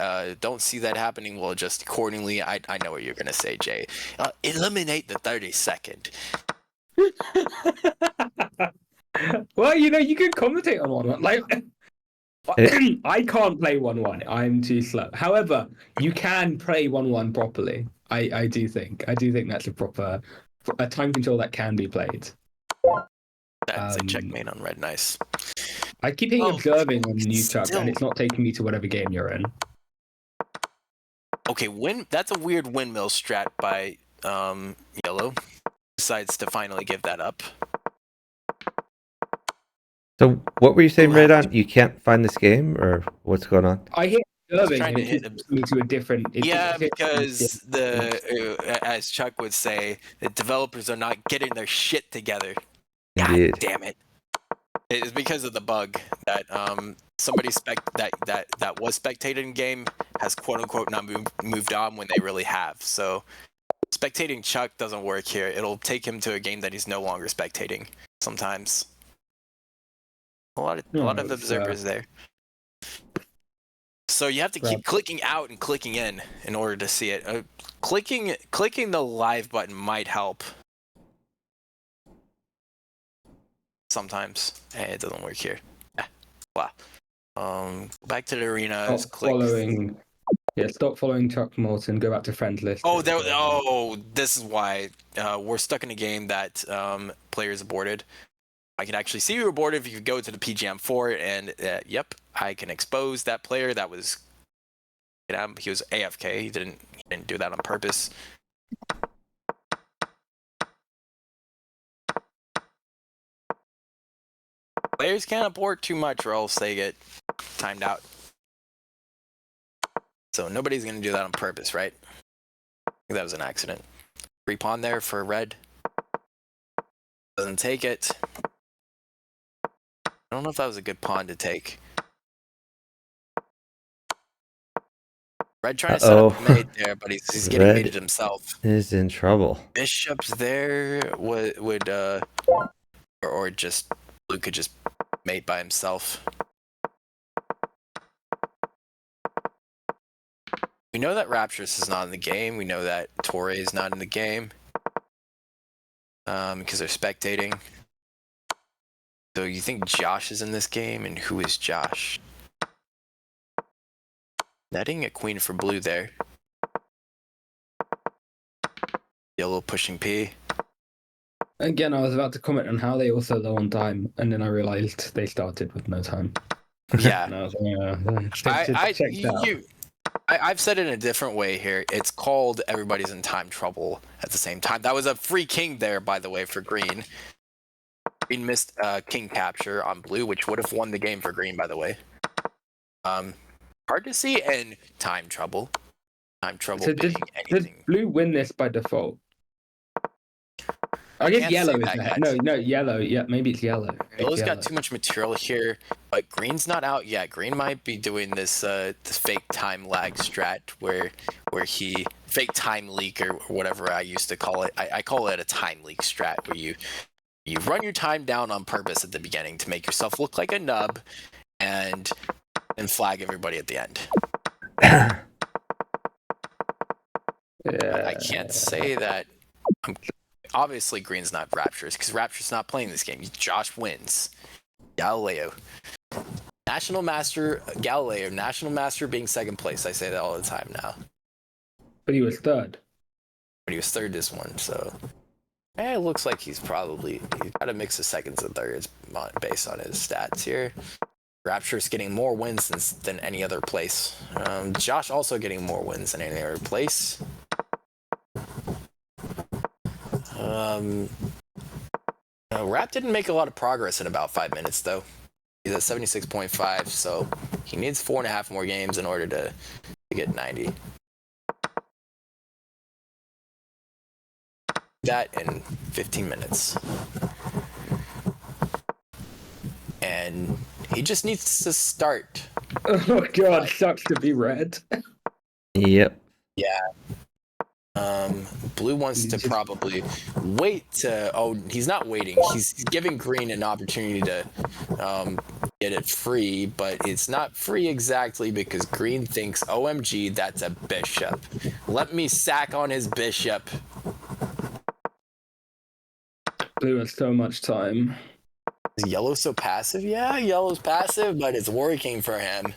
don't see that happening, we'll adjust accordingly. I know what you're gonna say, Jay. Eliminate the 30-second. Well, you can commentate on 1-1. Like, I can't play 1-1. I'm too slow. However, you can play 1-1 properly. I do think. That's a time control that can be played. That's a checkmate on Red. Nice. I keep hitting Oh, observing on the news tab, still- and it's not taking me to whatever game you're in. Okay, that's a weird windmill strat by Yellow. Decides to finally give that up. So, what were you saying, Wow. Radon? You can't find this game, or what's going on? I hit disturbing trying to and hit keeps me to a different. Yeah, because as Chuck would say, the developers are not getting their shit together. Indeed. God damn it! It's because of the bug that somebody that was spectating game has quote unquote not moved on when they really have. So spectating Chuck doesn't work here. It'll take him to a game that he's no longer spectating. Sometimes a lot of observers there. So you have to keep clicking out and clicking in order to see it. Clicking the live button might help. Sometimes. It doesn't work here. Wow. Back to the arena. Stop following Chuck Morton. Go back to friends list. This is why we're stuck in a game that players aborted. I can actually see you aborted if you go to the PGM4, and yep, I can expose that player. That was, he was AFK. He didn't do that on purpose. Players can't abort too much, or else they get timed out. So nobody's gonna do that on purpose, right? I think that was an accident. Free pawn there for red. Doesn't take it. I don't know if that was a good pawn to take. Red trying to set up a mate there, but he's getting mated himself. Is in trouble. Bishop's there would or just Blue could just mate by himself. We know that Rapturous is not in the game. We know that Torre is not in the game. Because they're spectating. So you think Josh is in this game, and who is Josh? Netting a queen for blue there. Yellow pushing P. Again, I was about to comment on how they also low on time, and then I realized they started with no time. Yeah. And I was like, I've said it in a different way here. It's called everybody's in time trouble at the same time. That was a free king there, by the way, for green. Green missed king capture on blue, which would have won the game for green, by the way. Hard to see, and time trouble. Time trouble So being anything. did blue win this by default? I guess yellow is there. No, yellow. Yeah, maybe it's yellow. Yellow's got too much material here, but green's not out yet. Green might be doing this this fake time lag strat where he fake time leak or whatever I used to call it. I call it a time leak strat where you run your time down on purpose at the beginning to make yourself look like a nub and flag everybody at the end. Yeah. I can't say that. Obviously, green's not Rapturous because Rapturous not playing this game. Josh wins. Galileo. National Master, Galileo. National Master being second place. I say that all the time now. But he was third. But he was third this one, so. It looks like he's got a mix of seconds and thirds based on his stats here. Rapture's getting more wins than any other place. Josh also getting more wins than any other place. Rap didn't make a lot of progress in about 5 minutes, though. He's at 76.5, so he needs 4.5 more games in order to get 90. That in 15 minutes. And he just needs to start. Oh god, sucks to be red. Yep. Yeah. Blue wants to probably wait to. Oh, he's not waiting. He's giving green an opportunity to get it free, but it's not free exactly because green thinks, OMG, that's a bishop. Let me sack on his bishop. Blue has so much time. Is yellow so passive? Yeah, yellow's passive, but it's working for him.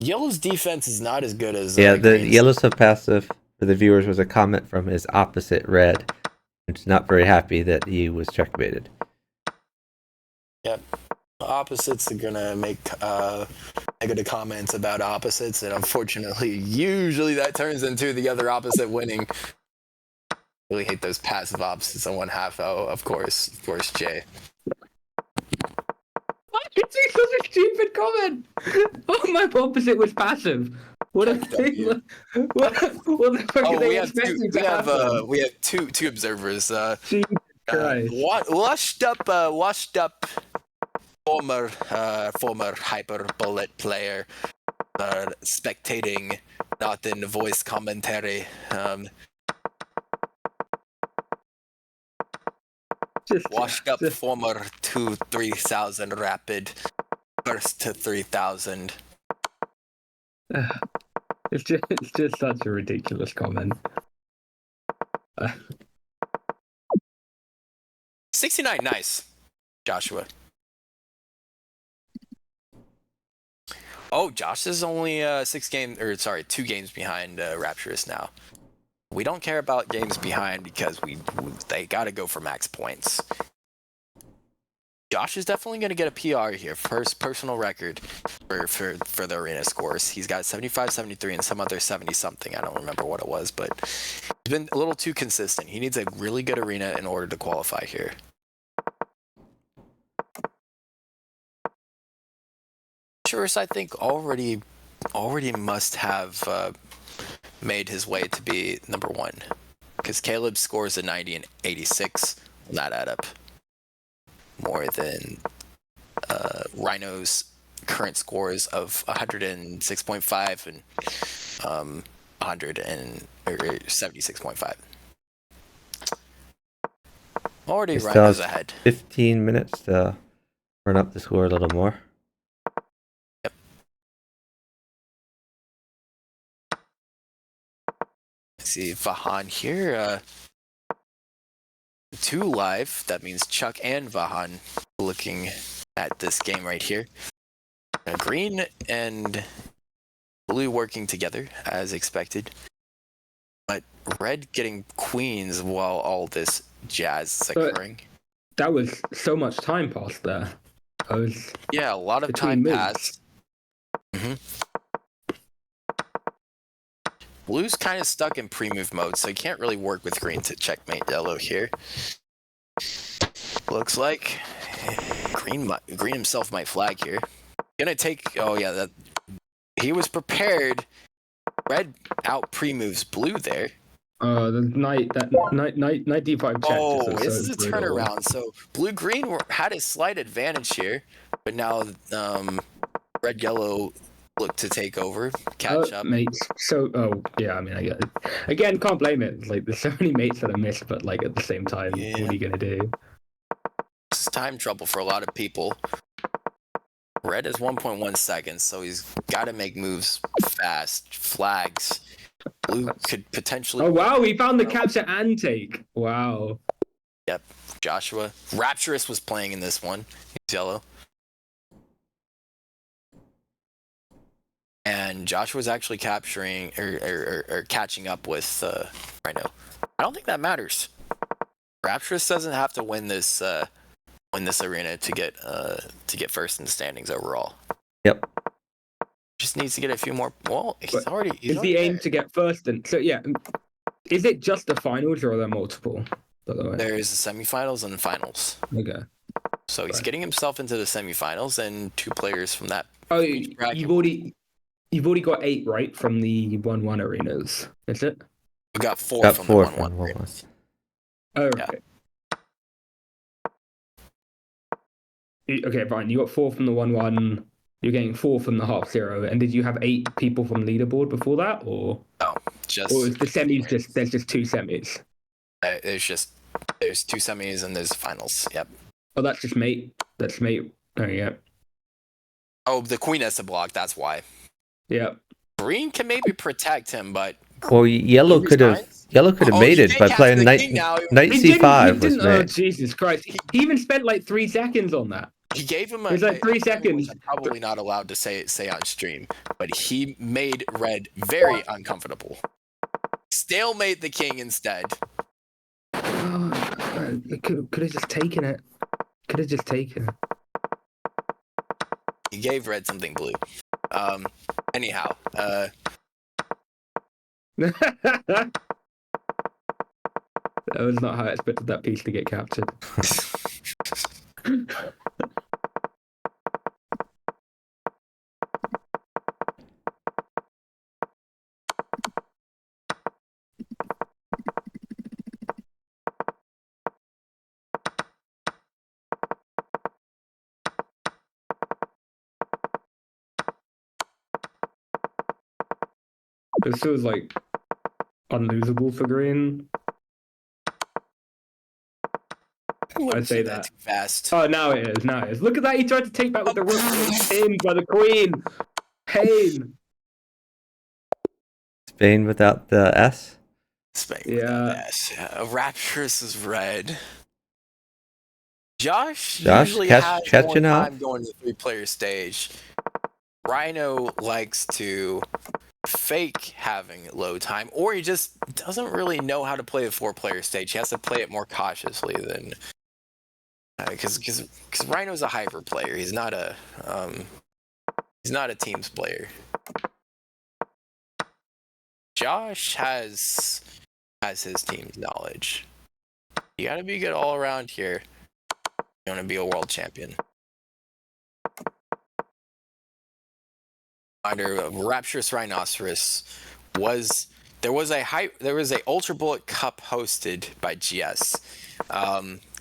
Yellow's defense is not as good as the green's. yellow so passive for the viewers was a comment from his opposite red, which is not very happy that he was checkmated. Yep. Opposites are gonna make negative comments about opposites, and unfortunately, usually that turns into the other opposite winning. Really hate those passive opposites on one half. Oh, of course, Jay. What? It's such a stupid comment. Oh, my opposite was passive. What a thing. What the fuck are they expecting to happen? We have two observers. Jesus Christ. Washed up former hyper bullet player, spectating, not in voice commentary. Washed up former 3000 rapid, first to 3000. It's just such a ridiculous comment. 69, nice, Joshua. Oh, Josh is only 2 games behind Rapturous now. We don't care about games behind because they got to go for max points. Josh is definitely going to get a PR here, first personal record for the arena scores. He's got 75, 73, and some other 70-something. I don't remember what it was, but he's been a little too consistent. He needs a really good arena in order to qualify here. Rapturous, I think, already must have made his way to be number 1, because Caleb scores a 90 and 86 will not add up more than Rhino's current scores of 106.5 and 76.5. Already It still Rhino's has ahead. 15 minutes to run up the score a little more. See Vahan here. 2 live. That means Chuck and Vahan looking at this game right here. Green and blue working together as expected, but red getting queens while all this jazz is occurring. That was so much time passed there. Yeah, a lot of between time moves. passed. Blue's kind of stuck in pre-move mode, so he can't really work with green to checkmate yellow here. Looks like green himself might flag here. Gonna take. Oh yeah, that he was prepared. Red out pre-moves blue there. The knight d5 check. Oh, just this so is a brutal. turnaround. So blue-green had a slight advantage here, but now red-yellow look to take over, catch up. Mates. Yeah, I mean, I get it. Again, can't blame it. Like, there's so many mates that are missed, but like at the same time, Yeah. what are you gonna do? It's time trouble for a lot of people. Red is 1.1 seconds, so he's got to make moves fast. Flags. Blue could potentially. Oh wow, we found the capture and take. Wow. Yep, Joshua. Rapturous was playing in this one. He's yellow. And Joshua's actually capturing or catching up with Rhino. I don't think that matters. Rapturous doesn't have to win this arena to get first in the standings overall. Yep. Just needs to get a few more. Well, he's already. Is the aim to get first? And so yeah, is it just the finals or are there multiple? By the way, There's the semifinals and the finals. okay. So he's Right. getting himself into the semifinals, and 2 players from that. Oh, bracket. you've already got 8 right from the 1-1 arenas, is it? We got 4 Got from 4 the 1-1. from 1-1. Oh, Yeah. right. Okay, fine. You got 4 from the 1-1. You're getting 4 from the 0.5, and did you have 8 people from leaderboard before that, or Just is the semis just there's just 2 semis? there's 2 semis and there's finals. Yep. Oh, that's just mate. That's mate. Oh yeah, Oh, the queen has to block. That's why. yeah. Green can maybe protect him, but Well, yellow Blue could have resigns? made he it did by capture playing the knight king now. knight He c5 was didn't, oh made. Jesus Christ! He even spent like 3 seconds on that. He gave him It was like 3 which seconds. I'm probably not allowed to say on stream, but he made red very uncomfortable. Stalemate the king instead. Oh, could have just taken it. Could have just taken it. He gave red something blue. Anyhow, That was not how I expected that piece to get captured. This feels like unlosable for green. Wouldn't say say that. too fast. Oh, now it is. Now it is. Look at that. He tried to take back with the rook. He's pinned by the queen. Pain. Spain without the S. Spain Yeah. yes. Rapturous is red. Josh Chechenov? usually has more time going to the 3-player stage. Rhino likes to fake having low time, or he just doesn't really know how to play the 4-player stage. He has to play it more cautiously than because Rhino's a hyper player. He's not a teams player. Josh has his team's knowledge. You gotta be good all around here. You want to be a world champion. Under Rapturous Rhinoceros there was a Ultra Bullet Cup hosted by GS,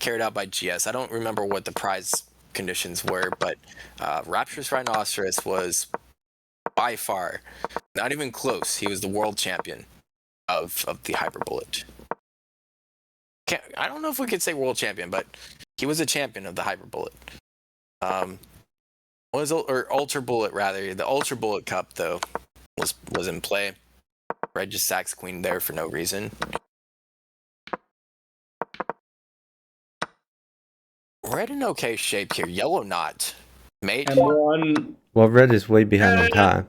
carried out by GS. I don't remember what the prize conditions were, but Rapturous Rhinoceros was by far not even close. He was the world champion of the Hyper Bullet. I don't know if we could say world champion, but he was a champion of the Hyper Bullet. Ultra Bullet rather. The Ultra Bullet Cup though was in play. Red just sacks queen there for no reason. Red in okay shape here. Yellow not. Mate. M1. Well, red is way behind on time.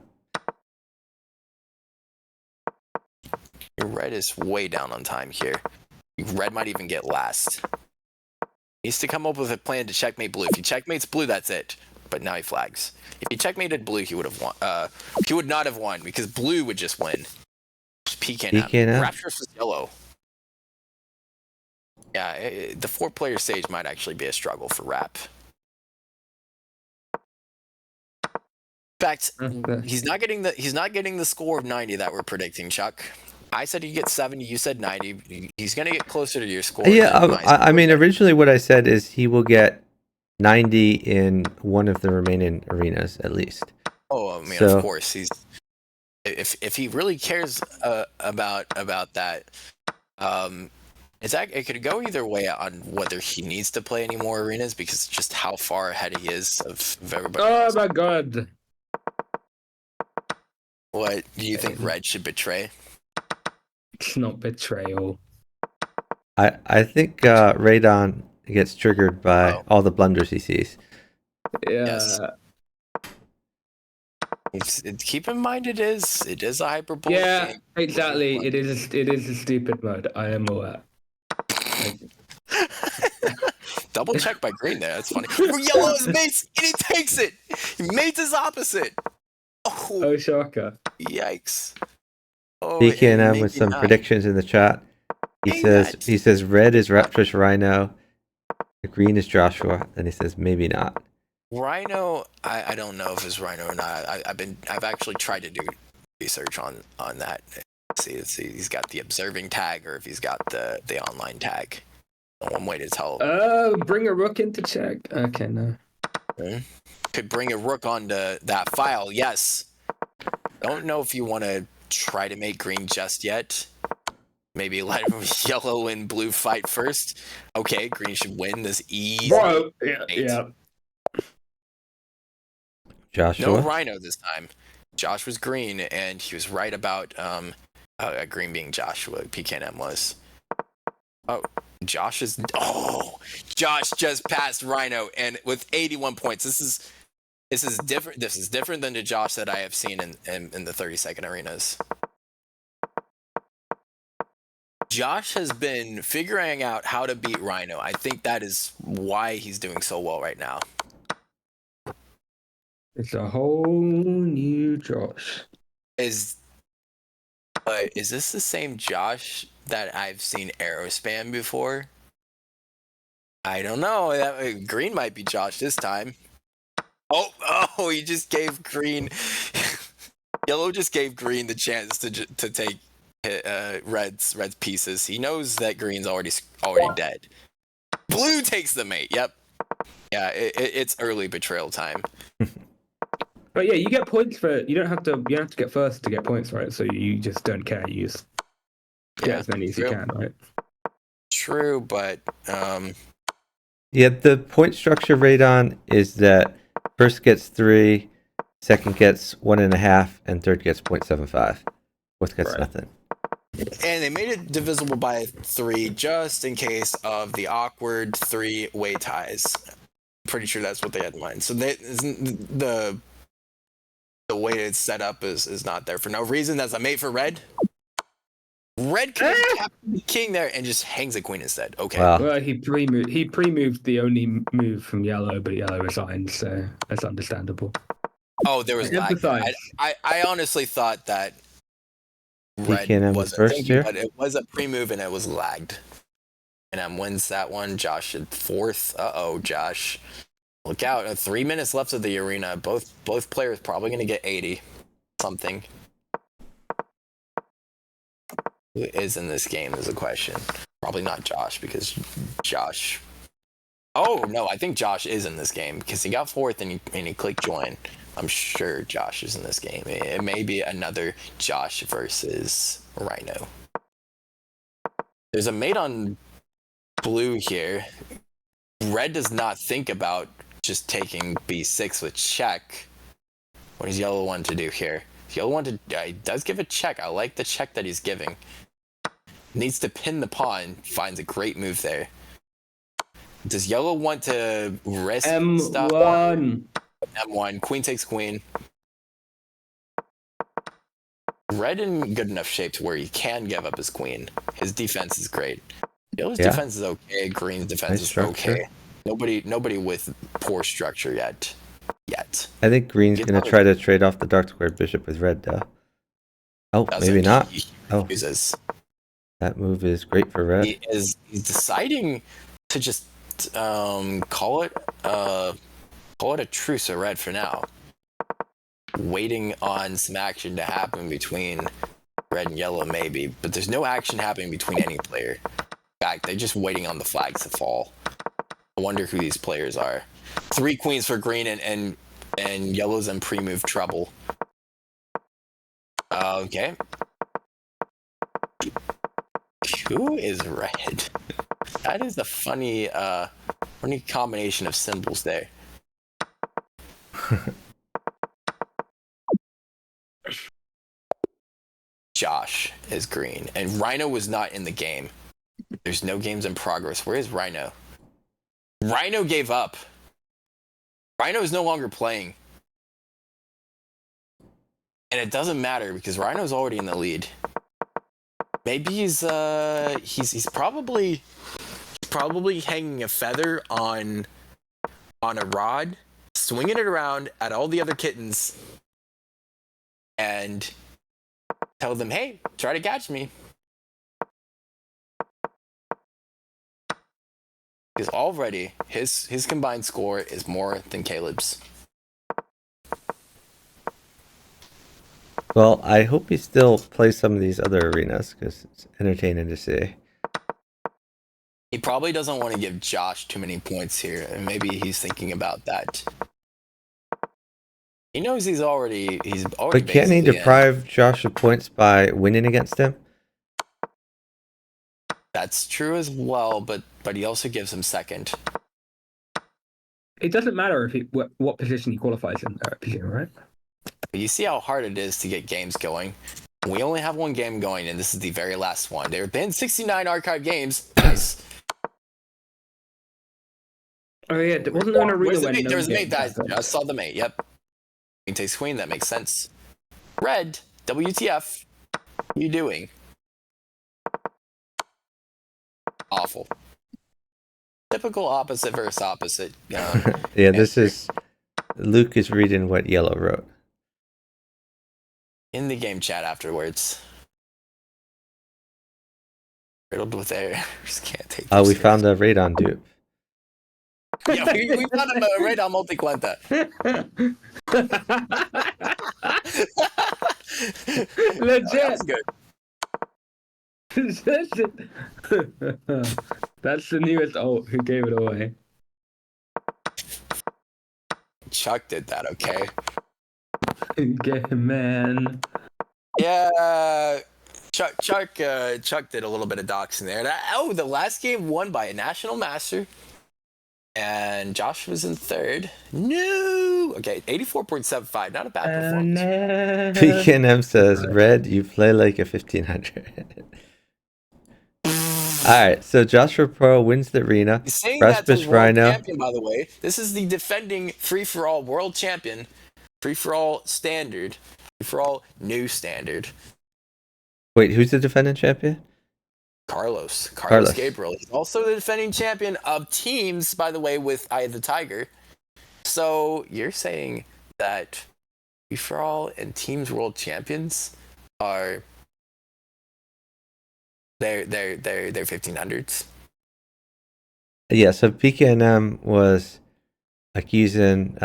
Red is way down on time here. Red might even get last. He needs to come up with a plan to checkmate blue. If he checkmates blue, that's it. But now he flags. If he checkmated blue, he would have won. He would not have won because blue would just win. PKN. Rapturous was yellow. Yeah, the 4-player stage might actually be a struggle for Rap. In fact, he's not getting the score of 90 that we're predicting, Chuck. I said he'd get 70. You said 90. He's gonna get closer to your score. Yeah, I mean, originally what I said is he will get 90 in one of the remaining arenas at least. Oh, I mean, of course, he's if he really cares about that. It could go either way on whether he needs to play any more arenas because just how far ahead he is of everybody else. Oh my god. What do you think Red should betray? It's not betrayal. I think Radon gets triggered by all the blunders he sees. Yeah. Yes. Keep in mind it is a hyper bullet. Yeah, game. exactly. It is a stupid mode. I am aware. Double check by green there. That's funny. Yellow is mates and he takes it. Mates is opposite. Oh, shocker. Yikes. Oh, PKNM with some predictions in the chat. He says red is Rapturous Rhino, green is Joshua, and he says maybe not. Rhino, I don't know if it's Rhino or not. I've actually tried to do research on that. See if he's got the observing tag or if he's got the online tag. One way to tell. Bring a rook into check. Okay, no. Could bring a rook onto that file. Yes. Don't know if you want to try to make green just yet. Maybe let yellow and blue fight first. Okay, green should win this easy. Bro, yeah. Joshua? No Rhino this time. Josh was green, and he was right about green being Joshua. PKNM was. Oh, Josh just passed Rhino, and with 81 points. This is different. This is different than the Josh that I have seen in the 30-second arenas. Josh has been figuring out how to beat Rhino. I think that is why he's doing so well right now. It's a whole new Josh. Is this the same Josh that I've seen Aerospam before? I don't know. Green might be Josh this time. Oh! He just gave green. Yellow just gave green the chance to take red's pieces. He knows that green's already dead. Blue takes the mate. Yep. Yeah, it's early betrayal time. But yeah, you get points for you don't have to get first to get points, right? So you just don't care. You just get as many as you true. can, right? True, but Yeah, the point structure radon is that first gets 3, second gets 1.5, and third gets 0.75. Fourth gets Right. nothing. and they made it divisible by 3 just in case of the awkward 3-way ties. Pretty sure that's what they had in mind. So the way it's set up is not there for no reason. That's a mate for red. Red could have tapped the king there and just hangs a queen instead. Okay. Wow. Well, he pre-moved the only move from yellow, but yellow resigned, so that's understandable. Oh, there was lag. I honestly thought that red DKNM was was a first thing, here? but it was a pre-move and it was lagged. And wins that one. Josh at 4th. Uh-oh, Josh. Look out. 3 minutes left of the arena. Both players probably going to get 80 something. Who is in this game is a question. Probably not Josh, because Josh... Oh, no, I think Josh is in this game, because he got 4th and he clicked join. I'm sure Josh is in this game. It may be another Josh versus Rhino. There's a mate on blue here. Red does not think about just taking b6 with check. What does yellow want to do here? Yellow want to he does give a check. I like the check that he's giving. Needs to pin the pawn. Finds a great move there. Does yellow want to risk stuff? M1. Queen takes queen. Red in good enough shape to where he can give up his queen. His defense is great. Yellow's defense is okay. Green's defense is okay. Nobody with poor structure yet. I think green's going to try to trade off the dark squared bishop with red, though. Oh, maybe not. Oh, that move is great for red. He's deciding to just call it a truce of red for now. Waiting on some action to happen between red and yellow, maybe, but there's no action happening between any player. In fact, they're just waiting on the flags to fall. I wonder who these players are. 3 queens for green and yellow's in pre-move trouble. Okay. Who is red? That is a funny combination of symbols there. Josh is green, and Rhino was not in the game. There's no games in progress. Where is Rhino? Rhino gave up. Rhino is no longer playing. And it doesn't matter because Rhino's already in the lead. Maybe he's probably hanging a feather on a rod, swinging it around at all the other kittens, and tell them, "Hey, try to catch me." Because already his combined score is more than Caleb's. Well, I hope he still plays some of these other arenas because it's entertaining to see. He probably doesn't want to give Josh too many points here, and maybe he's thinking about that. He knows he's already. But can't he deprive Josh of points by winning against him? That's true as well, but he also gives him second. It doesn't matter if what position he qualifies in, I presume, right? But you see how hard it is to get games going. We only have one game going, and this is the very last one. There have been 69 archive games. Nice. Oh yeah, wasn't there an arena when there was a mate that I saw the mate. Yep. Queen takes queen. That makes sense. Red. WTF? What are you doing? Awful. Typical opposite versus opposite. Yeah, this is... Luke is reading what yellow wrote. In the game chat afterwards. Riddled with errors. Can't take Oh, we found a radon dupe. Yeah, we found a radon multi-quenta. Legit. That's good. That's the newest ult. Who gave it away? Chuck did that, okay? Get him, man. Yeah, Chuck did a little bit of doxing there. The last game won by a national master, and Josh was in third. No, okay, 84.75, not a bad performance. No. PKM says, Red, you play like a 1500. Alright, so Joshua Pro wins the arena. He's saying that's Precipice his world Rhino. champion, by the way. This is the defending free-for-all world champion, free-for-all standard, free-for-all new standard. Wait, who's the defending champion? Carlos Carlos. Gabriel. He's also the defending champion of teams, by the way, with Eye of the Tiger. So you're saying that free-for-all and teams world champions are they're 1500s. Yeah, so PKNM was accusing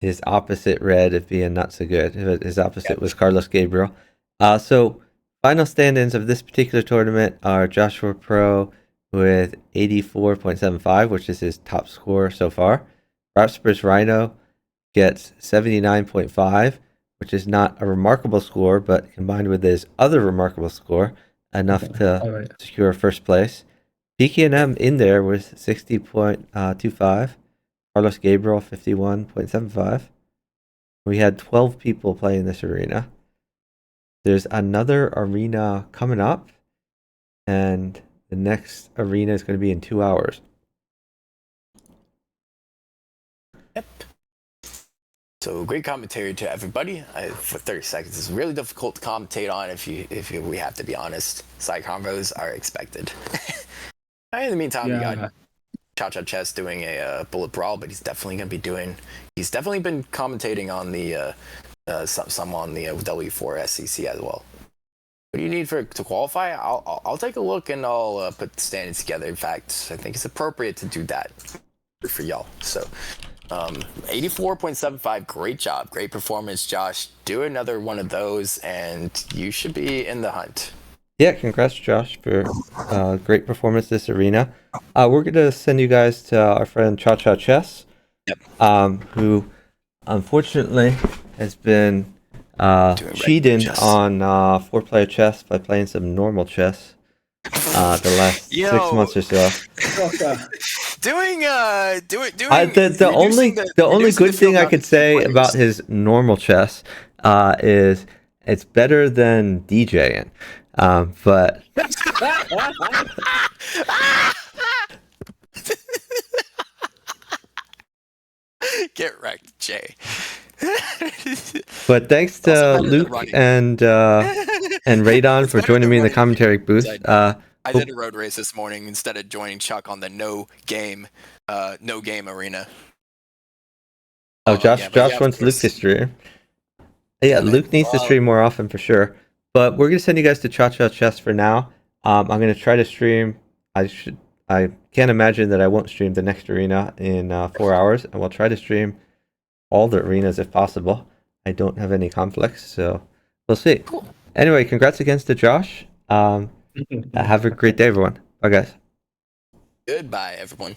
his opposite Red of being not so good. His opposite was Carlos Gabriel. So final stand-ins of this particular tournament are Joshua Pro with 84.75, which is his top score so far. Precipice Rhino gets 79.5, which is not a remarkable score, but combined with his other remarkable score, enough to secure first place. PKNM in there with 60.25. Carlos Gabriel 51.75. We had 12 people playing this arena. There's another arena coming up, and the next arena is going to be in 2 hours. Yep. So great commentary to everybody. For 30 seconds, it's really difficult to commentate on if we have to be honest. Side combos are expected. In the meantime, we got Cha Cha Chess doing a bullet brawl, but he's definitely been commentating on the some on the W4 SEC as well. What do you need to qualify? I'll take a look and I'll put the standings together. In fact, I think it's appropriate to do that for y'all. So 84.75, great job, great performance, Josh. Do another one of those and you should be in the hunt. Yeah, congrats, Josh, for great performance this arena. We're going to send you guys to our friend Cha Cha Chess, who unfortunately has been cheating on 4-player chess by playing some normal chess the last 6 months or so. The only good thing I could say about his normal chess is it's better than DJing. But get wrecked, Jay. But thanks to Luke and Radon for joining me in the commentary booth. I did a road race this morning instead of joining Chuck on the no game arena. Josh wants Luke to stream. Yeah, Luke needs to stream more often for sure. But we're gonna send you guys to Cha Cha Chess for now. I'm gonna try to stream. I can't imagine that I won't stream the next arena in 4 hours, and we'll try to stream all the arenas if possible. I don't have any conflicts, so we'll see. Cool. Anyway, congrats again to Josh. Have a great day, everyone. Bye, guys. Goodbye, everyone.